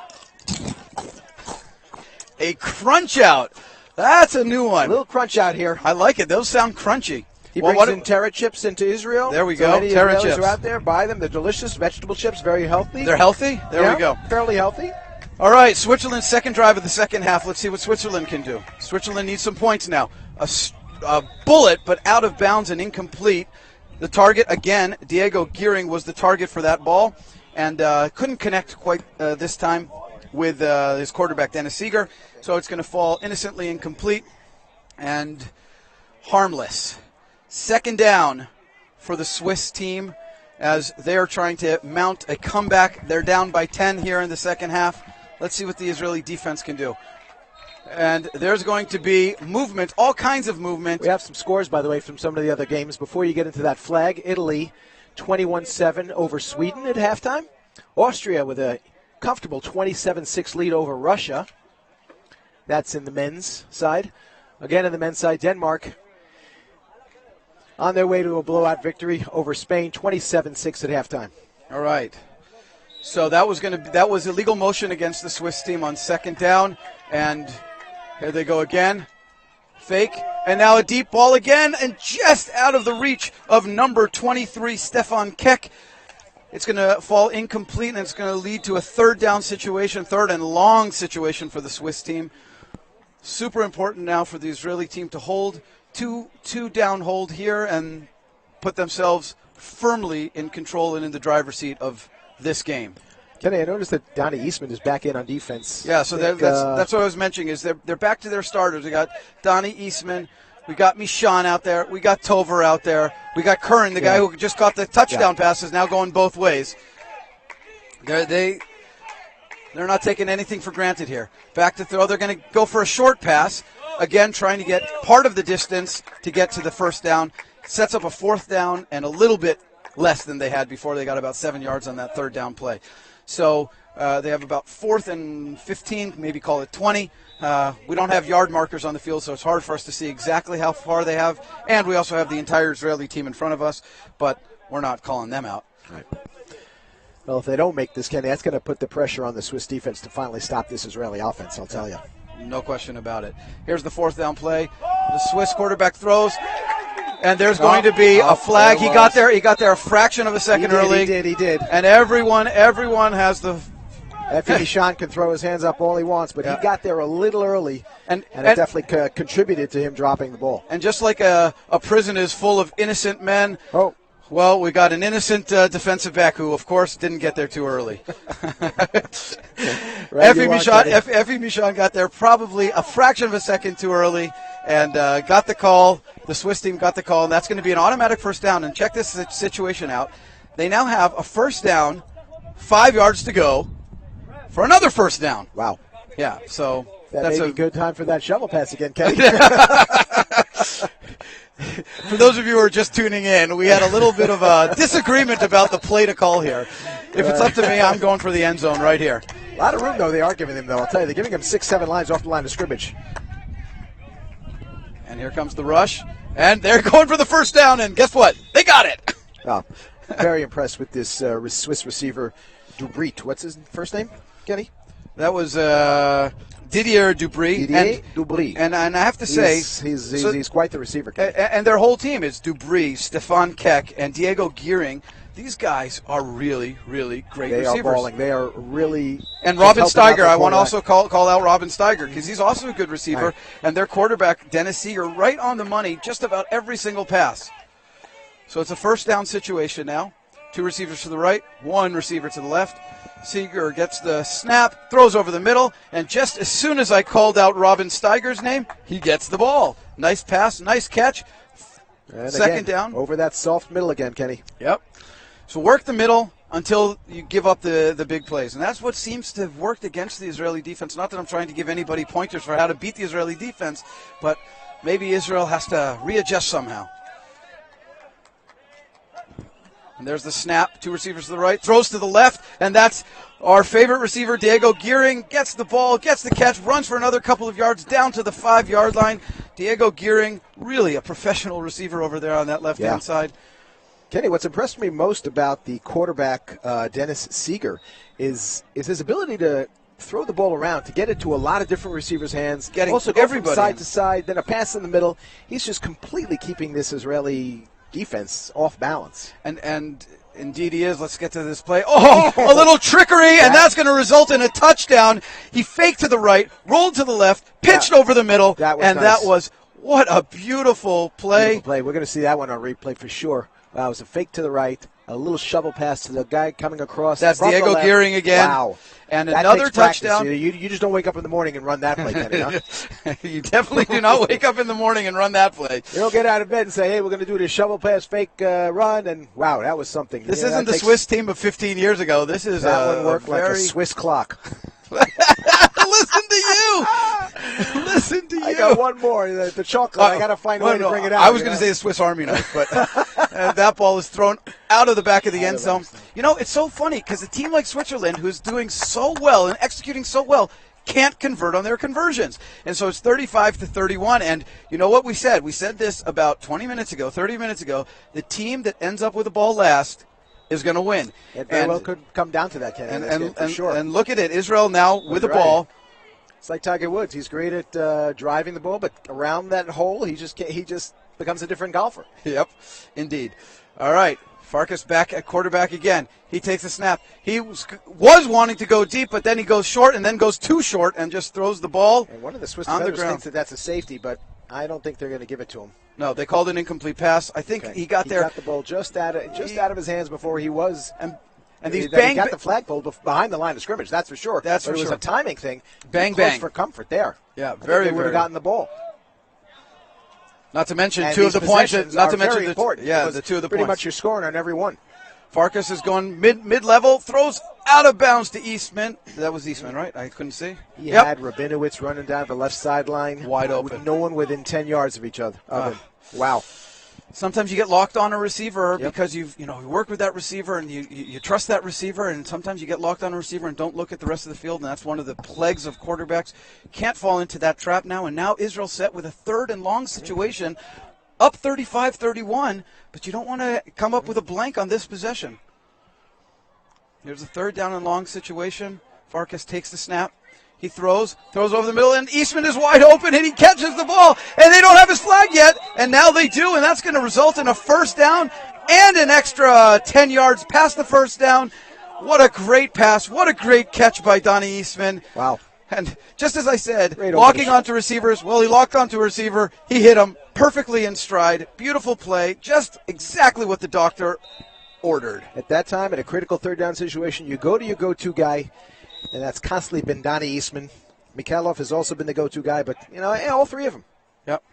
A crunch out. That's a new one. A little crunch out here. I like it. Those sound crunchy. He brings in Terra chips into Israel. There we so go. Any Terra Israelis chips are out there, buy them. They're delicious. Vegetable chips, very healthy. They're healthy? There we go. Fairly healthy. All right, Switzerland's second drive of the second half. Let's see what Switzerland can do. Switzerland needs some points now. A bullet, but out of bounds and incomplete. The target, again, Diego Gearing was the target for that ball, and couldn't connect quite this time with his quarterback, Dennis Seeger. So it's going to fall innocently incomplete and harmless. Second down for the Swiss team as they are trying to mount a comeback. They're down by 10 here in the second half. Let's see what the Israeli defense can do. And there's going to be movement, all kinds of movement. We have some scores, by the way, from some of the other games. Before you get into that flag, Italy 21-7 over Sweden at halftime. Austria with a comfortable 27-6 lead over Russia. That's in the men's side. Again, in the men's side, Denmark on their way to a blowout victory over Spain, 27-6 at halftime. All right. So that was illegal motion against the Swiss team on second down, and here they go again. Fake, and now a deep ball again, and just out of the reach of number 23, Stefan Keck. It's going to fall incomplete, and it's going to lead to a third down situation, third and long situation for the Swiss team. Super important now for the Israeli team to hold two down hold here and put themselves firmly in control and in the driver's seat of this game. Kenny, I noticed that Donnie Eastman is back in on defense. Yeah, so that's what I was mentioning is they're back to their starters. They got Donnie Eastman, We got Michon out there. We got Tover out there. We got Curran, the guy who just got the touchdown passes, now going both ways. They're not taking anything for granted here. Back to throw. They're going to go for a short pass. Again, trying to get part of the distance to get to the first down. Sets up a fourth down and a little bit less than they had before. They got about 7 yards on that third down play. So they have about 4th and 15, maybe call it 20. We don't have yard markers on the field, so it's hard for us to see exactly how far they have. And we also have the entire Israeli team in front of us, but we're not calling them out. Right. Well, if they don't make this, Kenny, that's going to put the pressure on the Swiss defense to finally stop this Israeli offense, I'll tell you. No question about it. Here's the fourth down play. The Swiss quarterback throws, and there's going to be a flag. He got there a fraction of a second early. He did. And everyone has the... Effie Michon can throw his hands up all he wants, but he got there a little early, and it definitely contributed to him dropping the ball. And just like a prison is full of innocent men, well, we got an innocent defensive back who, of course, didn't get there too early. Effie Michon got there probably a fraction of a second too early and got the call. The Swiss team got the call, and that's going to be an automatic first down. And check this situation out. They now have a first down, 5 yards to go for another first down. Wow. Yeah, so that's a good time for that shovel pass again, Kenny. For those of you who are just tuning in, we had a little bit of a disagreement about the play to call here. If it's up to me, I'm going for the end zone right here. A lot of room, though, they are giving him, though. I'll tell you, they're giving him 6-7 lines off the line of scrimmage. And here comes the rush. And they're going for the first down, and guess what? They got it. Oh, very impressed with this Swiss receiver, Dubrit. What's his first name, Kenny? That was Didier Dubry. And I have to say, he's quite the receiver. And their whole team is Dubry, Stefan Keck, and Diego Gearing. These guys are really, really great receivers. They are balling. They are really. And Robin Steiger. I want to also call out Robin Steiger because he's also a good receiver. Right. And their quarterback, Dennis Seeger, right on the money just about every single pass. So it's a first down situation now. 2 receivers to the right, 1 receiver to the left. Seeger gets the snap, throws over the middle, and just as soon as I called out Robin Steiger's name, he gets the ball. Nice pass, nice catch. And second down. Over that soft middle again, Kenny. Yep. So work the middle until you give up the big plays. And that's what seems to have worked against the Israeli defense. Not that I'm trying to give anybody pointers for how to beat the Israeli defense, but maybe Israel has to readjust somehow. And there's the snap. 2 receivers to the right. Throws to the left. And that's our favorite receiver, Diego Gearing. Gets the ball, gets the catch, runs for another couple of yards down to the 5-yard line. Diego Gearing, really a professional receiver over there on that left-hand side. Kenny, what's impressed me most about the quarterback, Dennis Seeger, is his ability to throw the ball around, to get it to a lot of different receivers' hands. Also go from side to side, then a pass in the middle. He's just completely keeping this Israeli defense off balance. And indeed he is. Let's get to this play. Oh, a little trickery, and that's going to result in a touchdown. He faked to the right, rolled to the left, pitched over the middle, that was what a beautiful play. Beautiful play. We're going to see that one on replay for sure. Wow, it was a fake to the right, a little shovel pass to the guy coming across. That's Diego Gearing again. Wow. And another touchdown. You just don't wake up in the morning and run that play, Kenny, huh? You definitely do not wake up in the morning and run that play. You don't get out of bed and say, hey, we're going to do this shovel pass fake run, and wow, that was something. This isn't the Swiss team of 15 years ago. This is that one worked like a Swiss clock. Listen to you. Listen to you. I got one more. The chocolate. I got to find a way to bring it out. I was going to say the Swiss Army knife, but that ball is thrown out of the back of the end zone. You know, it's so funny because a team like Switzerland, who's doing so well and executing so well, can't convert on their conversions. And so it's 35-31. And you know what we said? We said this about 30 minutes ago. The team that ends up with the ball last is going to win. It very well could come down to that, Kenny. For sure. And look at it. Israel now with the ball. It's like Tiger Woods. He's great at driving the ball, but around that hole, he just becomes a different golfer. Yep, indeed. All right. Farkas back at quarterback again. He takes a snap. He was wanting to go deep, but then he goes short and then goes too short and just throws the ball and one of the Swiss defenders thinks that's a safety, but I don't think they're going to give it to him. No, they called an incomplete pass. I think he got there. He got the ball just out of his hands before he was. And these he got the flagpole behind the line of scrimmage. That's for sure. It was a timing thing. Bang. For comfort there. Yeah, they would have gotten the ball. Not to mention And two of these the points. possessions Not are to mention very important. because the two of the pretty points. much you're scoring on every one. Farkas is going mid-level, throws out of bounds to Eastman. That was Eastman, right? I couldn't see. He had Rabinowitz running down the left sideline. Wide open. With no one within 10 yards of each other. Of him. Wow. Sometimes you get locked on a receiver because you work with that receiver and you trust that receiver, and sometimes you get locked on a receiver and don't look at the rest of the field, and that's one of the plagues of quarterbacks. Can't fall into that trap now, and now Israel set with a 3rd and long situation, up 35-31, but you don't want to come up with a blank on this possession. Here's a 3rd down and long situation. Farkas takes the snap. He throws over the middle, and Eastman is wide open, and he catches the ball, and they don't have his flag yet, and now they do, and that's going to result in a 1st down and an extra 10 yards past the 1st down. What a great pass. What a great catch by Donnie Eastman. Wow. And just as I said, Great locking onto receivers, well, he locked onto a receiver. He hit him perfectly in stride. Beautiful play. Just exactly what the doctor ordered. At that time, in a critical 3rd down situation, you go to your go-to guy, and that's constantly been Donnie Eastman. Mikhailov has also been the go-to guy, but, all 3 of them. Yep.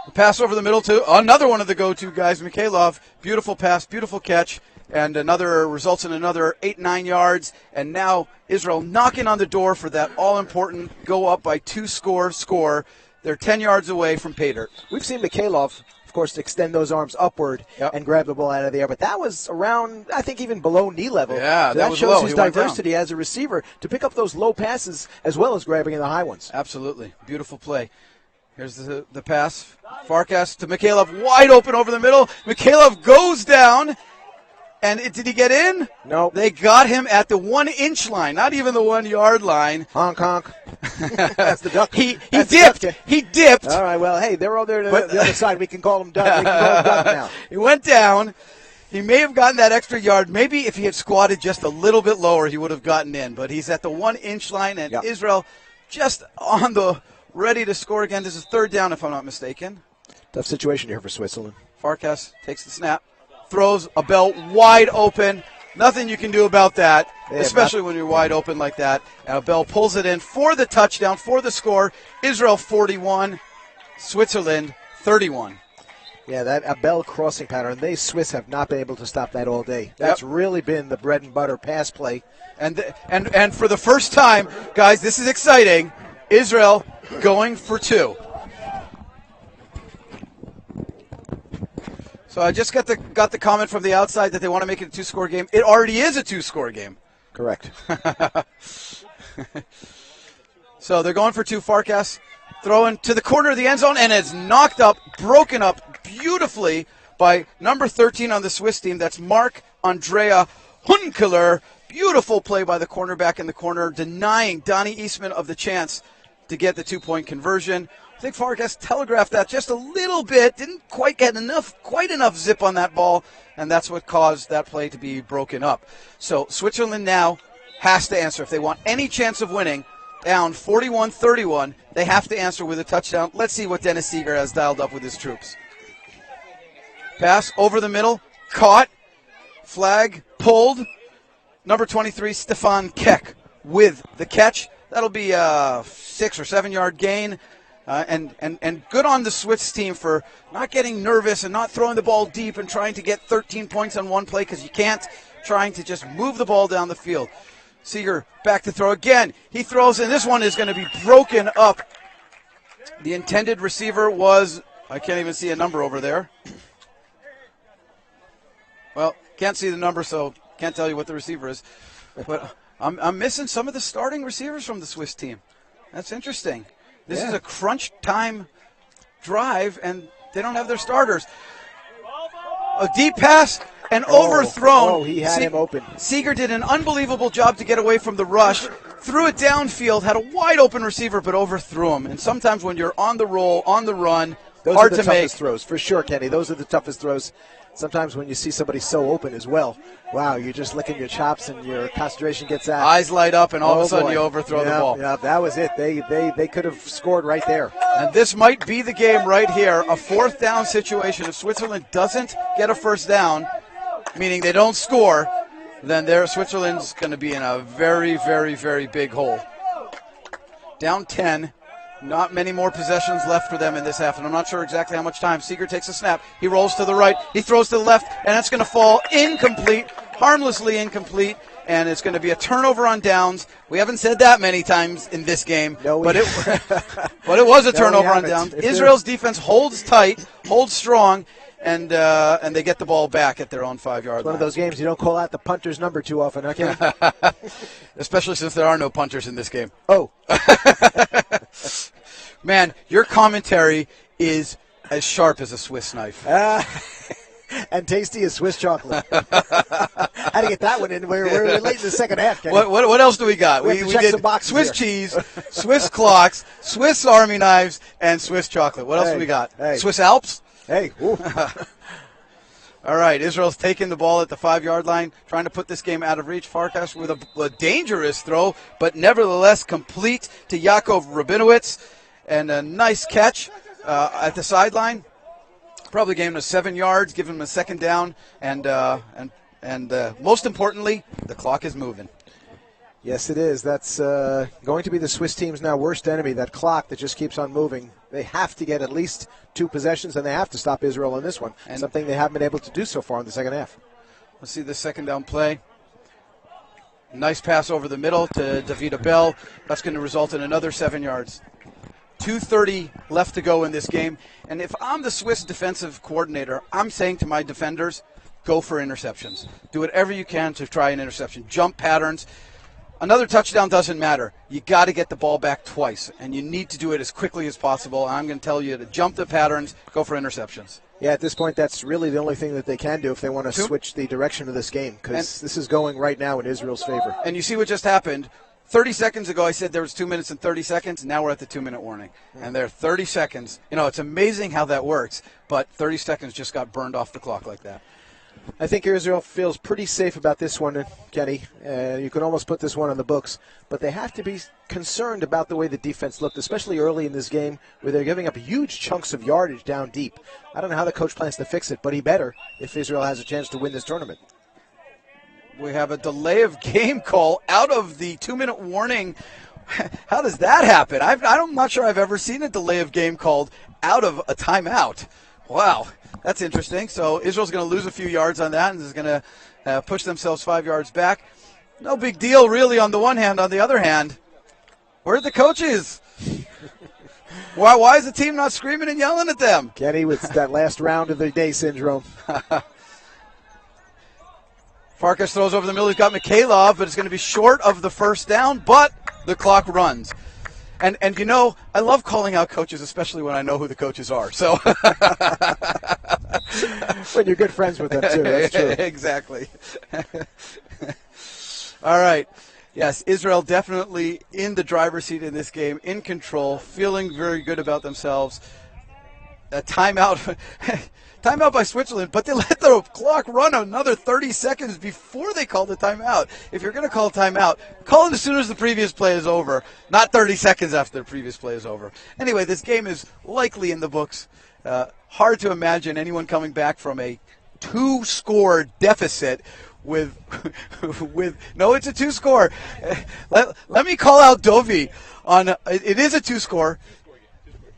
The pass over the middle to another one of the go-to guys, Mikhailov. Beautiful pass, beautiful catch, and another results in another 8-9 yards. And now Israel knocking on the door for that all-important go up by 2 score. They're 10 yards away from pay dirt. We've seen Mikhailov, of course, extend those arms upward and grab the ball out of the air, but that was around, I think, even below knee level. Yeah, so that that was shows low. his He went diversity as a receiver to pick up those low passes as well as grabbing in the high ones. Absolutely. Beautiful play. Here's the pass. Farkas to Mikhailov, wide open over the middle. Mikhailov goes down. And did he get in? No. They got him at the 1-inch line, not even the 1 yard line. Honk, honk. That's the duck. He That's dipped. the duck. He dipped. All right, well, hey, they're all there to the other side. We can call them duck. We can call them duck now. He went down. He may have gotten that extra yard. Maybe if he had squatted just a little bit lower, he would have gotten in. But he's at the 1-inch line, and Israel just on the ready to score again. This is 3rd down, if I'm not mistaken. Tough situation here for Switzerland. Farkas takes the snap. Throws a bell wide open. Nothing you can do about that, especially when you're wide open like that. And Bell pulls it in for the touchdown, for the score. Israel 41, Switzerland 31. Yeah, that a bell crossing pattern. They Swiss have not been able to stop that all day. That's really been the bread and butter pass play. And for the first time, guys, this is exciting. Israel going for 2. So I just got the comment from the outside that they want to make it a 2-score game. It already is a 2-score game. Correct. So they're going for 2. Farkas throwing to the corner of the end zone, and it's knocked up, broken up beautifully by number 13 on the Swiss team. That's Marc-Andrea Hunkeler. Beautiful play by the cornerback in the corner, denying Donnie Eastman of the chance to get the 2-point conversion. I think Farkas telegraphed that just a little bit, didn't quite get quite enough zip on that ball, and that's what caused that play to be broken up. So Switzerland now has to answer. If they want any chance of winning, down 41-31, they have to answer with a touchdown. Let's see what Dennis Seeger has dialed up with his troops. Pass over the middle, caught, flag pulled. Number 23, Stefan Keck with the catch. That'll be a 6 or 7 yard gain. And good on the Swiss team for not getting nervous and not throwing the ball deep and trying to get 13 points on one play, because you can't, trying to just move the ball down the field. Seeger back to throw again. He throws, and this one is going to be broken up. The intended receiver was, I can't even see a number over there. Well, can't see the number, so can't tell you what the receiver is. But I'm missing some of the starting receivers from the Swiss team. That's interesting. This is a crunch time drive, and they don't have their starters. A deep pass and overthrown. Oh, he had him open. Seeger did an unbelievable job to get away from the rush. Threw it downfield, had a wide open receiver, but overthrew him. And sometimes when you're on the roll, on the run, those hard are the to make. toughest throws, for sure, Kenny. Those are the toughest throws. Sometimes when you see somebody so open as well, wow, you're just licking your chops and your concentration gets out. Eyes light up, and all of a sudden you overthrow the ball. Yeah, that was it. They could have scored right there. And this might be the game right here, a 4th down situation. If Switzerland doesn't get a 1st down, meaning they don't score, then Switzerland's going to be in a very, very, very big hole. Down 10, Not many more possessions left for them in this half, and I'm not sure exactly how much time. Seeger takes a snap. He rolls to the right. He throws to the left, and that's going to fall incomplete, harmlessly incomplete, and it's going to be a turnover on downs. We haven't said that many times in this game, but it was a turnover on downs. Israel's defense holds tight, holds strong, and they get the ball back at their own 5-yard line. One of those games you don't call out the punter's number too often, huh, Kenny? Especially since there are no punters in this game. Oh. Man, your commentary is as sharp as a Swiss knife. And tasty as Swiss chocolate. How to get that one in? We're late in the second half, Kenny. What else do we got? We did some Swiss cheese, Swiss clocks, Swiss Army knives, and Swiss chocolate. What else do we got? Hey. Swiss Alps? Hey. All right, Israel's taking the ball at the 5-yard line, trying to put this game out of reach. Farkas with a dangerous throw, but nevertheless complete to Yaakov Rabinowitz. And a nice catch at the sideline. Probably gave him 7 yards, give him a second down, and most importantly, the clock is moving. Yes, it is. That's going to be the Swiss team's now worst enemy, that clock that just keeps on moving. They have to get at least 2 possessions, and they have to stop Israel in this one, and something they haven't been able to do so far in the second half. Let's see the second down play. Nice pass over the middle to Davida Bell. That's going to result in another 7 yards. 2:30 left to go in this game. And if I'm the Swiss defensive coordinator, I'm saying to my defenders, go for interceptions. Do whatever you can to try an interception. Jump patterns. Another touchdown doesn't matter. You got to get the ball back twice, and you need to do it as quickly as possible. I'm going to tell you to jump the patterns, go for interceptions. Yeah, at this point, that's really the only thing that they can do if they want to switch the direction of this game, because this is going right now in Israel's favor. And you see what just happened. 30 seconds ago, I said there was 2 minutes and 30 seconds. Now we're at the 2-minute warning. And there are 30 seconds. You know, it's amazing how that works, but 30 seconds just got burned off the clock like that. I think Israel feels pretty safe about this one, Kenny. You can almost put this one on the books. But they have to be concerned about the way the defense looked, especially early in this game where they're giving up huge chunks of yardage down deep. I don't know how the coach plans to fix it, but he better if Israel has a chance to win this tournament. We have a delay of game call out of the 2-minute warning. How does that happen? I'm not sure I've ever seen a delay of game called out of a timeout. Wow, that's interesting. So Israel's going to lose a few yards on that and is going to push themselves 5 yards back. No big deal, really, on the one hand. On the other hand, where are the coaches? Why is the team not screaming and yelling at them? Kenny with that last round of the day syndrome. Farkas throws over the middle. He's got Mikhailov, but it's going to be short of the first down, but the clock runs. And you know, I love calling out coaches, especially when I know who the coaches are. So when you're good friends with them, too. That's true. Exactly. All right. Yes, Israel definitely in the driver's seat in this game, in control, feeling very good about themselves. A timeout. Timeout by Switzerland, but they let the clock run another 30 seconds before they call the timeout. If you're going to call a timeout, call it as soon as the previous play is over, not 30 seconds after the previous play is over. Anyway, this game is likely in the books. Hard to imagine anyone coming back from a 2-score deficit with no, it's a 2-score. Let me call out Dovi on it is a 2-score.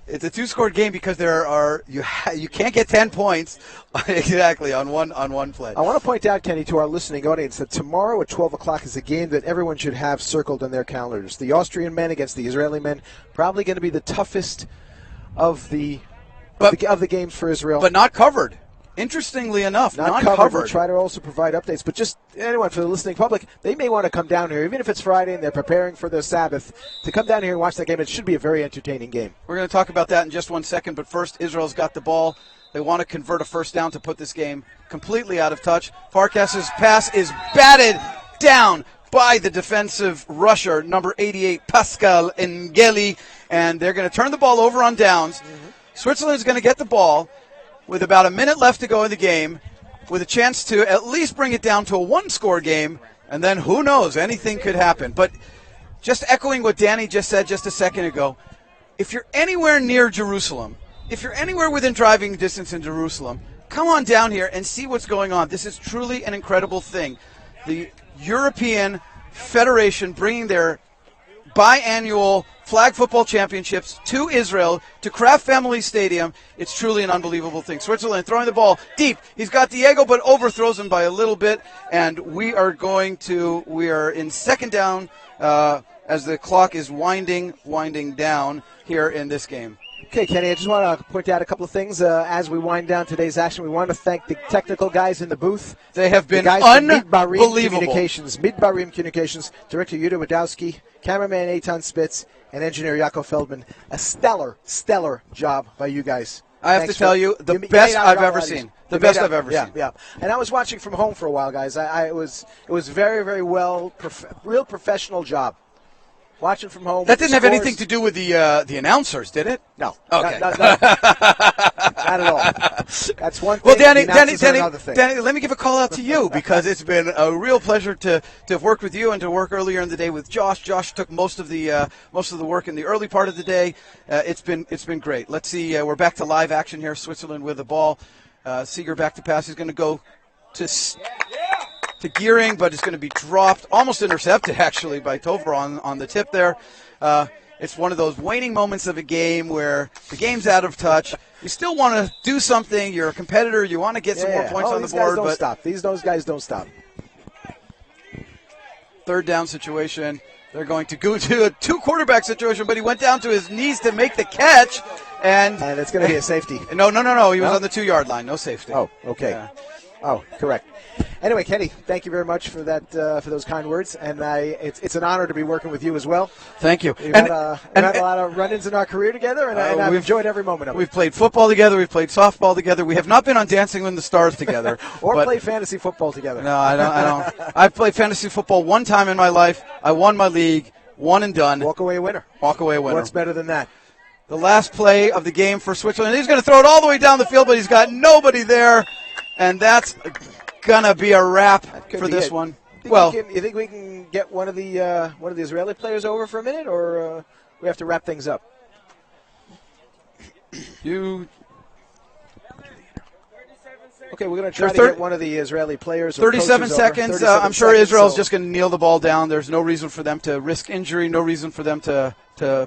It's a 2-score game because you can't get 10 points exactly on one play. I want to point out, Kenny, to our listening audience that tomorrow at 12 o'clock is a game that everyone should have circled on their calendars. The Austrian men against the Israeli men, probably going to be the toughest of the games for Israel. But not covered. Interestingly enough, not covered. We'll try to also provide updates. But just anyone for the listening public, they may want to come down here, even if it's Friday and they're preparing for their Sabbath, to come down here and watch that game. It should be a very entertaining game. We're going to talk about that in just 1 second. But first, Israel's got the ball. They want to convert a first down to put this game completely out of touch. Farkas's pass is batted down by the defensive rusher, number 88, Pascal Ngeli. And they're going to turn the ball over on downs. Switzerland's going to get the ball with about a minute left to go in the game, with a chance to at least bring it down to a 1-score game, and then who knows, anything could happen. But just echoing what Danny just said just a second ago, if you're anywhere near Jerusalem, if you're anywhere within driving distance in Jerusalem, come on down here and see what's going on. This is truly an incredible thing. The European Federation bringing their biannual flag football championships to Israel, to Kraft Family Stadium. It's truly an unbelievable thing. Switzerland throwing the ball deep. He's got Diego, but overthrows him by a little bit. And we are in second down as the clock is winding down here in this game. Okay, Kenny, I just want to point out a couple of things as we wind down today's action. We want to thank the technical guys in the booth. They have been unbelievable. Midbarim Communications, Director Yuda Wadowski, cameraman Eitan Spitz, and engineer Yaakov Feldman. A stellar job by you guys. I have to tell you, the best I've ever seen. The best I've ever seen. Yeah. And I was watching from home for a while, guys. It was very, very well, real professional job. Watching from home. That didn't have anything to do with the announcers, did it? No. Okay. Not at all. That's one thing. Well, Danny, another thing. Danny, let me give a call out to you because it's been a real pleasure to have worked with you and to work earlier in the day with Josh. Josh took most of the work in the early part of the day. It's been great. Let's see. We're back to live action here. Switzerland with the ball. Seeger back to pass. He's going to go to Gearing, but it's going to be dropped, almost intercepted actually by Tovar on the tip there. It's one of those waning moments of a game where the game's out of touch. You still want to do something. You're a competitor. You want to get some more points on the board. Those guys don't stop. Third down situation. They're going to go to a two-quarterback situation, but he went down to his knees to make the catch. And it's going to be a safety. No. He was on the 2-yard line. No safety. Oh, okay. Yeah. Oh, correct. Anyway, Kenny, thank you very much for that, for those kind words, and it's an honor to be working with you as well. Thank you. We've had a lot of run-ins in our career together, and I've enjoyed every moment of it. We've played football together. We've played softball together. We have not been on Dancing with the Stars together, or played fantasy football together. No, I don't. I've played fantasy football one time in my life. I won my league, one and done. Walk away winner. What's better than that? The last play of the game for Switzerland. He's going to throw it all the way down the field, but he's got nobody there, and that's gonna be a wrap for this one. You think we can get one of the Israeli players over for a minute, or we have to wrap things up? Okay, we're going to try to get one of the Israeli players. 37 seconds. I'm sure Israel's just going to kneel the ball down. There's no reason for them to risk injury, no reason for them to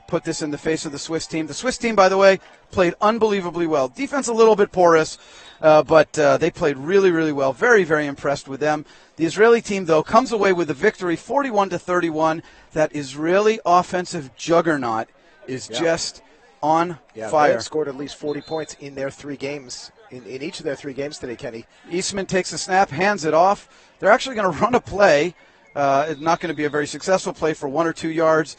put this in the face of the Swiss team. The Swiss team, by the way, played unbelievably well. Defense a little bit porous, but they played really, really well. Very, very impressed with them. The Israeli team, though, comes away with a victory 41-31. That Israeli offensive juggernaut is just on fire. They have scored at least 40 points in their 3 games. In each of their 3 games today, Kenny. Eastman takes the snap, hands it off. They're actually going to run a play. It's not going to be a very successful play for 1 or 2 yards.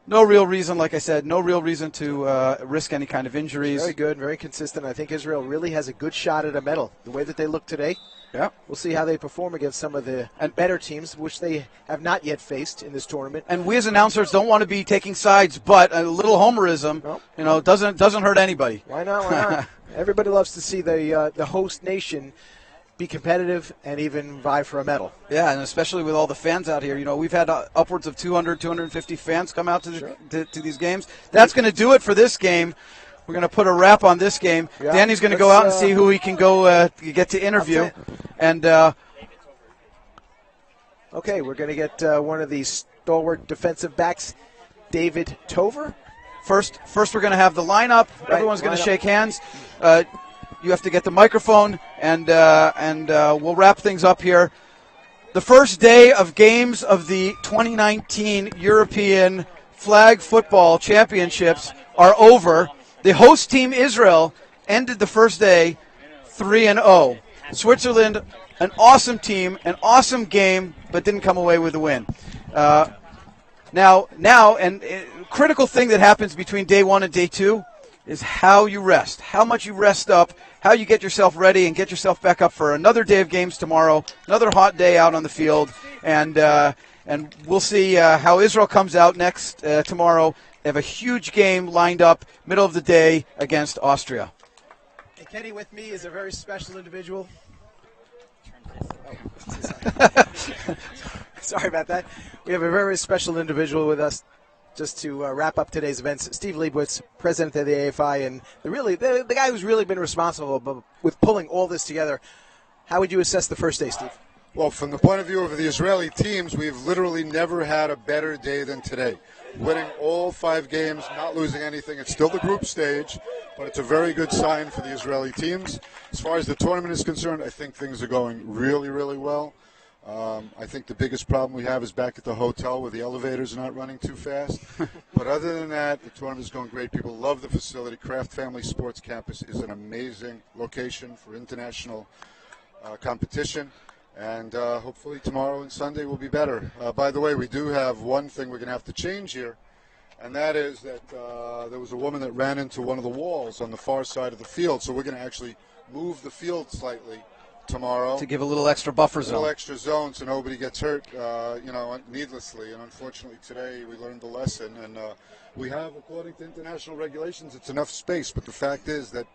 No real reason, like I said, to risk any kind of injuries. Very good, very consistent. I think Israel really has a good shot at a medal. The way that they look today, we'll see how they perform against some of the better teams, which they have not yet faced in this tournament. And we as announcers don't want to be taking sides, but a little homerism, doesn't hurt anybody. Why not? Everybody loves to see the host nation be competitive and even vie for a medal. Yeah, and especially with all the fans out here. We've had upwards of 200, 250 fans come out to these games. That's going to do it for this game. We're going to put a wrap on this game. Yeah, Danny's going to go out and see who he can go get to interview. And okay, we're going to get one of these stalwart defensive backs, David Tovar. First, we're going to have the lineup. Right, everyone's going to shake hands. You have to get the microphone, and we'll wrap things up here. The first day of games of the 2019 European Flag Football Championships are over. The host team, Israel, ended the first day 3-0. Switzerland, an awesome team, an awesome game, but didn't come away with a win. Now, critical thing that happens between day 1 and day 2 is how you rest, how much you rest up, how you get yourself ready and get yourself back up for another day of games tomorrow, another hot day out on the field, and we'll see how Israel comes out next tomorrow. They have a huge game lined up, middle of the day, against Austria. Hey, Kenny, with me is a very special individual. Sorry about that. We have a very special individual with us just to wrap up today's events. Steve Leibowitz, president of the AFI, and the guy who's really been responsible with pulling all this together. How would you assess the first day, Steve? Well, from the point of view of the Israeli teams, we've literally never had a better day than today. Winning all 5 games, not losing anything. It's still the group stage, but it's a very good sign for the Israeli teams. As far as the tournament is concerned, I think things are going really, really well. I think the biggest problem we have is back at the hotel where the elevators are not running too fast. But other than that, the tournament is going great. People love the facility. Kraft Family Sports Campus is an amazing location for international competition. And hopefully tomorrow and Sunday will be better. By the way, we do have one thing we're going to have to change here, and that is that there was a woman that ran into one of the walls on the far side of the field. So we're going to actually move the field slightly tomorrow to give a little extra buffer zone. A little extra zone so nobody gets hurt, needlessly. And unfortunately today we learned the lesson. And we have, according to international regulations, it's enough space. But the fact is that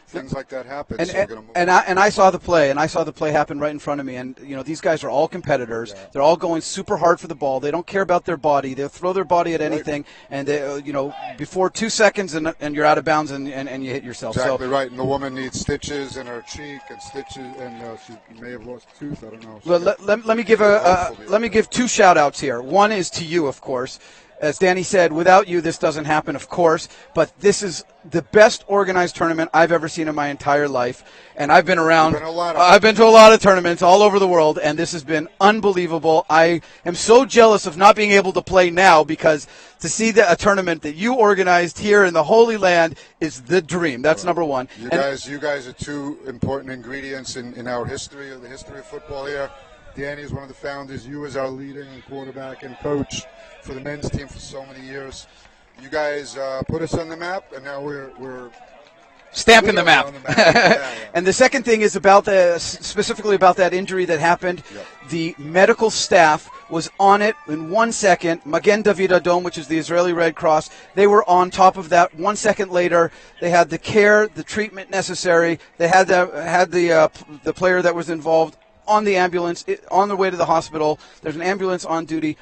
things like that happen. And, so we're gonna move. and I saw the play, and I saw the play happen right in front of me. And these guys are all competitors. Yeah. They're all going super hard for the ball. They don't care about their body. They'll throw their body at anything. Right. And they, before 2 seconds, and you're out of bounds, and you hit yourself. Exactly right. And the woman needs stitches in her cheek and stitches, and she may have lost a tooth. I don't know. Well, let me give let me give 2 shout-outs here. One is to you, of course. As Danny said, without you, this doesn't happen, of course. But this is the best organized tournament I've ever seen in my entire life. And I've been around. I've been to a lot of tournaments all over the world, and this has been unbelievable. I am so jealous of not being able to play now, because to see a tournament that you organized here in the Holy Land is the dream. That's number one. You guys are 2 important ingredients in our history, the history of football here. Danny is one of the founders. You as our leader and quarterback and coach for the men's team for so many years. You guys put us on the map, and now we're stamping the map. Yeah. And the second thing is specifically about that injury that happened. Yep. The medical staff was on it in 1 second. Magen David Adom, which is the Israeli Red Cross, they were on top of that. 1 second later, they had the care, the treatment necessary. They had the player that was involved on the ambulance, on the way to the hospital. There's an ambulance on duty.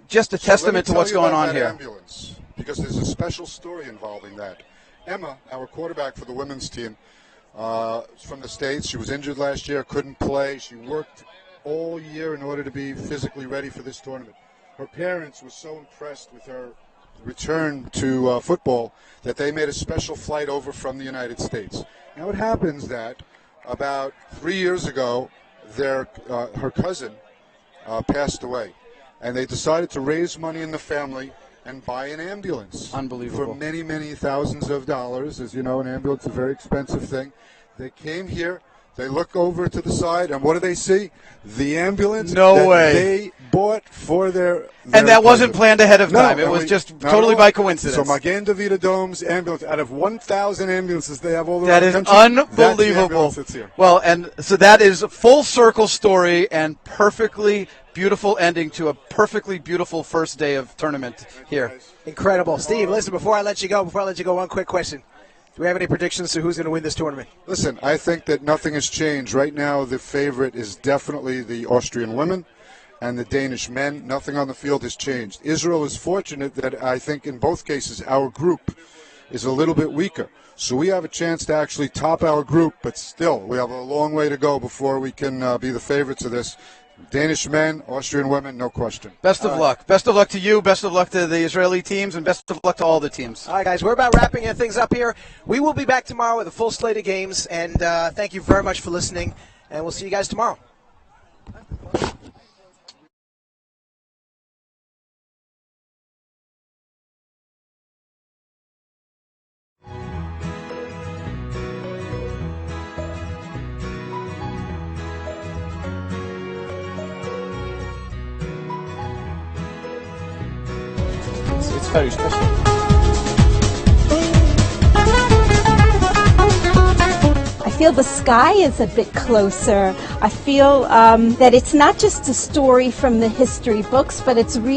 Just a testament to what's going on here. Ambulance, because there's a special story involving that. Emma, our quarterback for the women's team, is from the States. She was injured last year, couldn't play. She worked all year in order to be physically ready for this tournament. Her parents were so impressed with her return to football that they made a special flight over from the United States. Now it happens that about 3 years ago, her cousin passed away, and they decided to raise money in the family and buy an ambulance. Unbelievable. For many, many thousands of dollars. As you know, an ambulance is a very expensive thing. They came here. They look over to the side, and what do they see? The ambulance they bought for their and that wasn't planned ahead of time. No, it was just totally by coincidence. So Magen David Adom's ambulance, out of 1,000 ambulances they have all around that the is country, unbelievable. That's here. Well, and so that is a full circle story and perfectly beautiful ending to a perfectly beautiful first day of tournament here. Incredible. Steve, listen, before I let you go, one quick question. Do we have any predictions to who's going to win this tournament? Listen, I think that nothing has changed. Right now, the favorite is definitely the Austrian women and the Danish men. Nothing on the field has changed. Israel is fortunate that I think in both cases our group is a little bit weaker. So we have a chance to actually top our group, but still, we have a long way to go before we can be the favorites of this. Danish men, Austrian women, no question. Best of luck. Best of luck to you. Best of luck to the Israeli teams, and best of luck to all the teams. All right, guys, we're about wrapping things up here. We will be back tomorrow with a full slate of games, and thank you very much for listening, and we'll see you guys tomorrow. It's very special. I feel the sky is a bit closer. I feel that it's not just a story from the history books, but it's really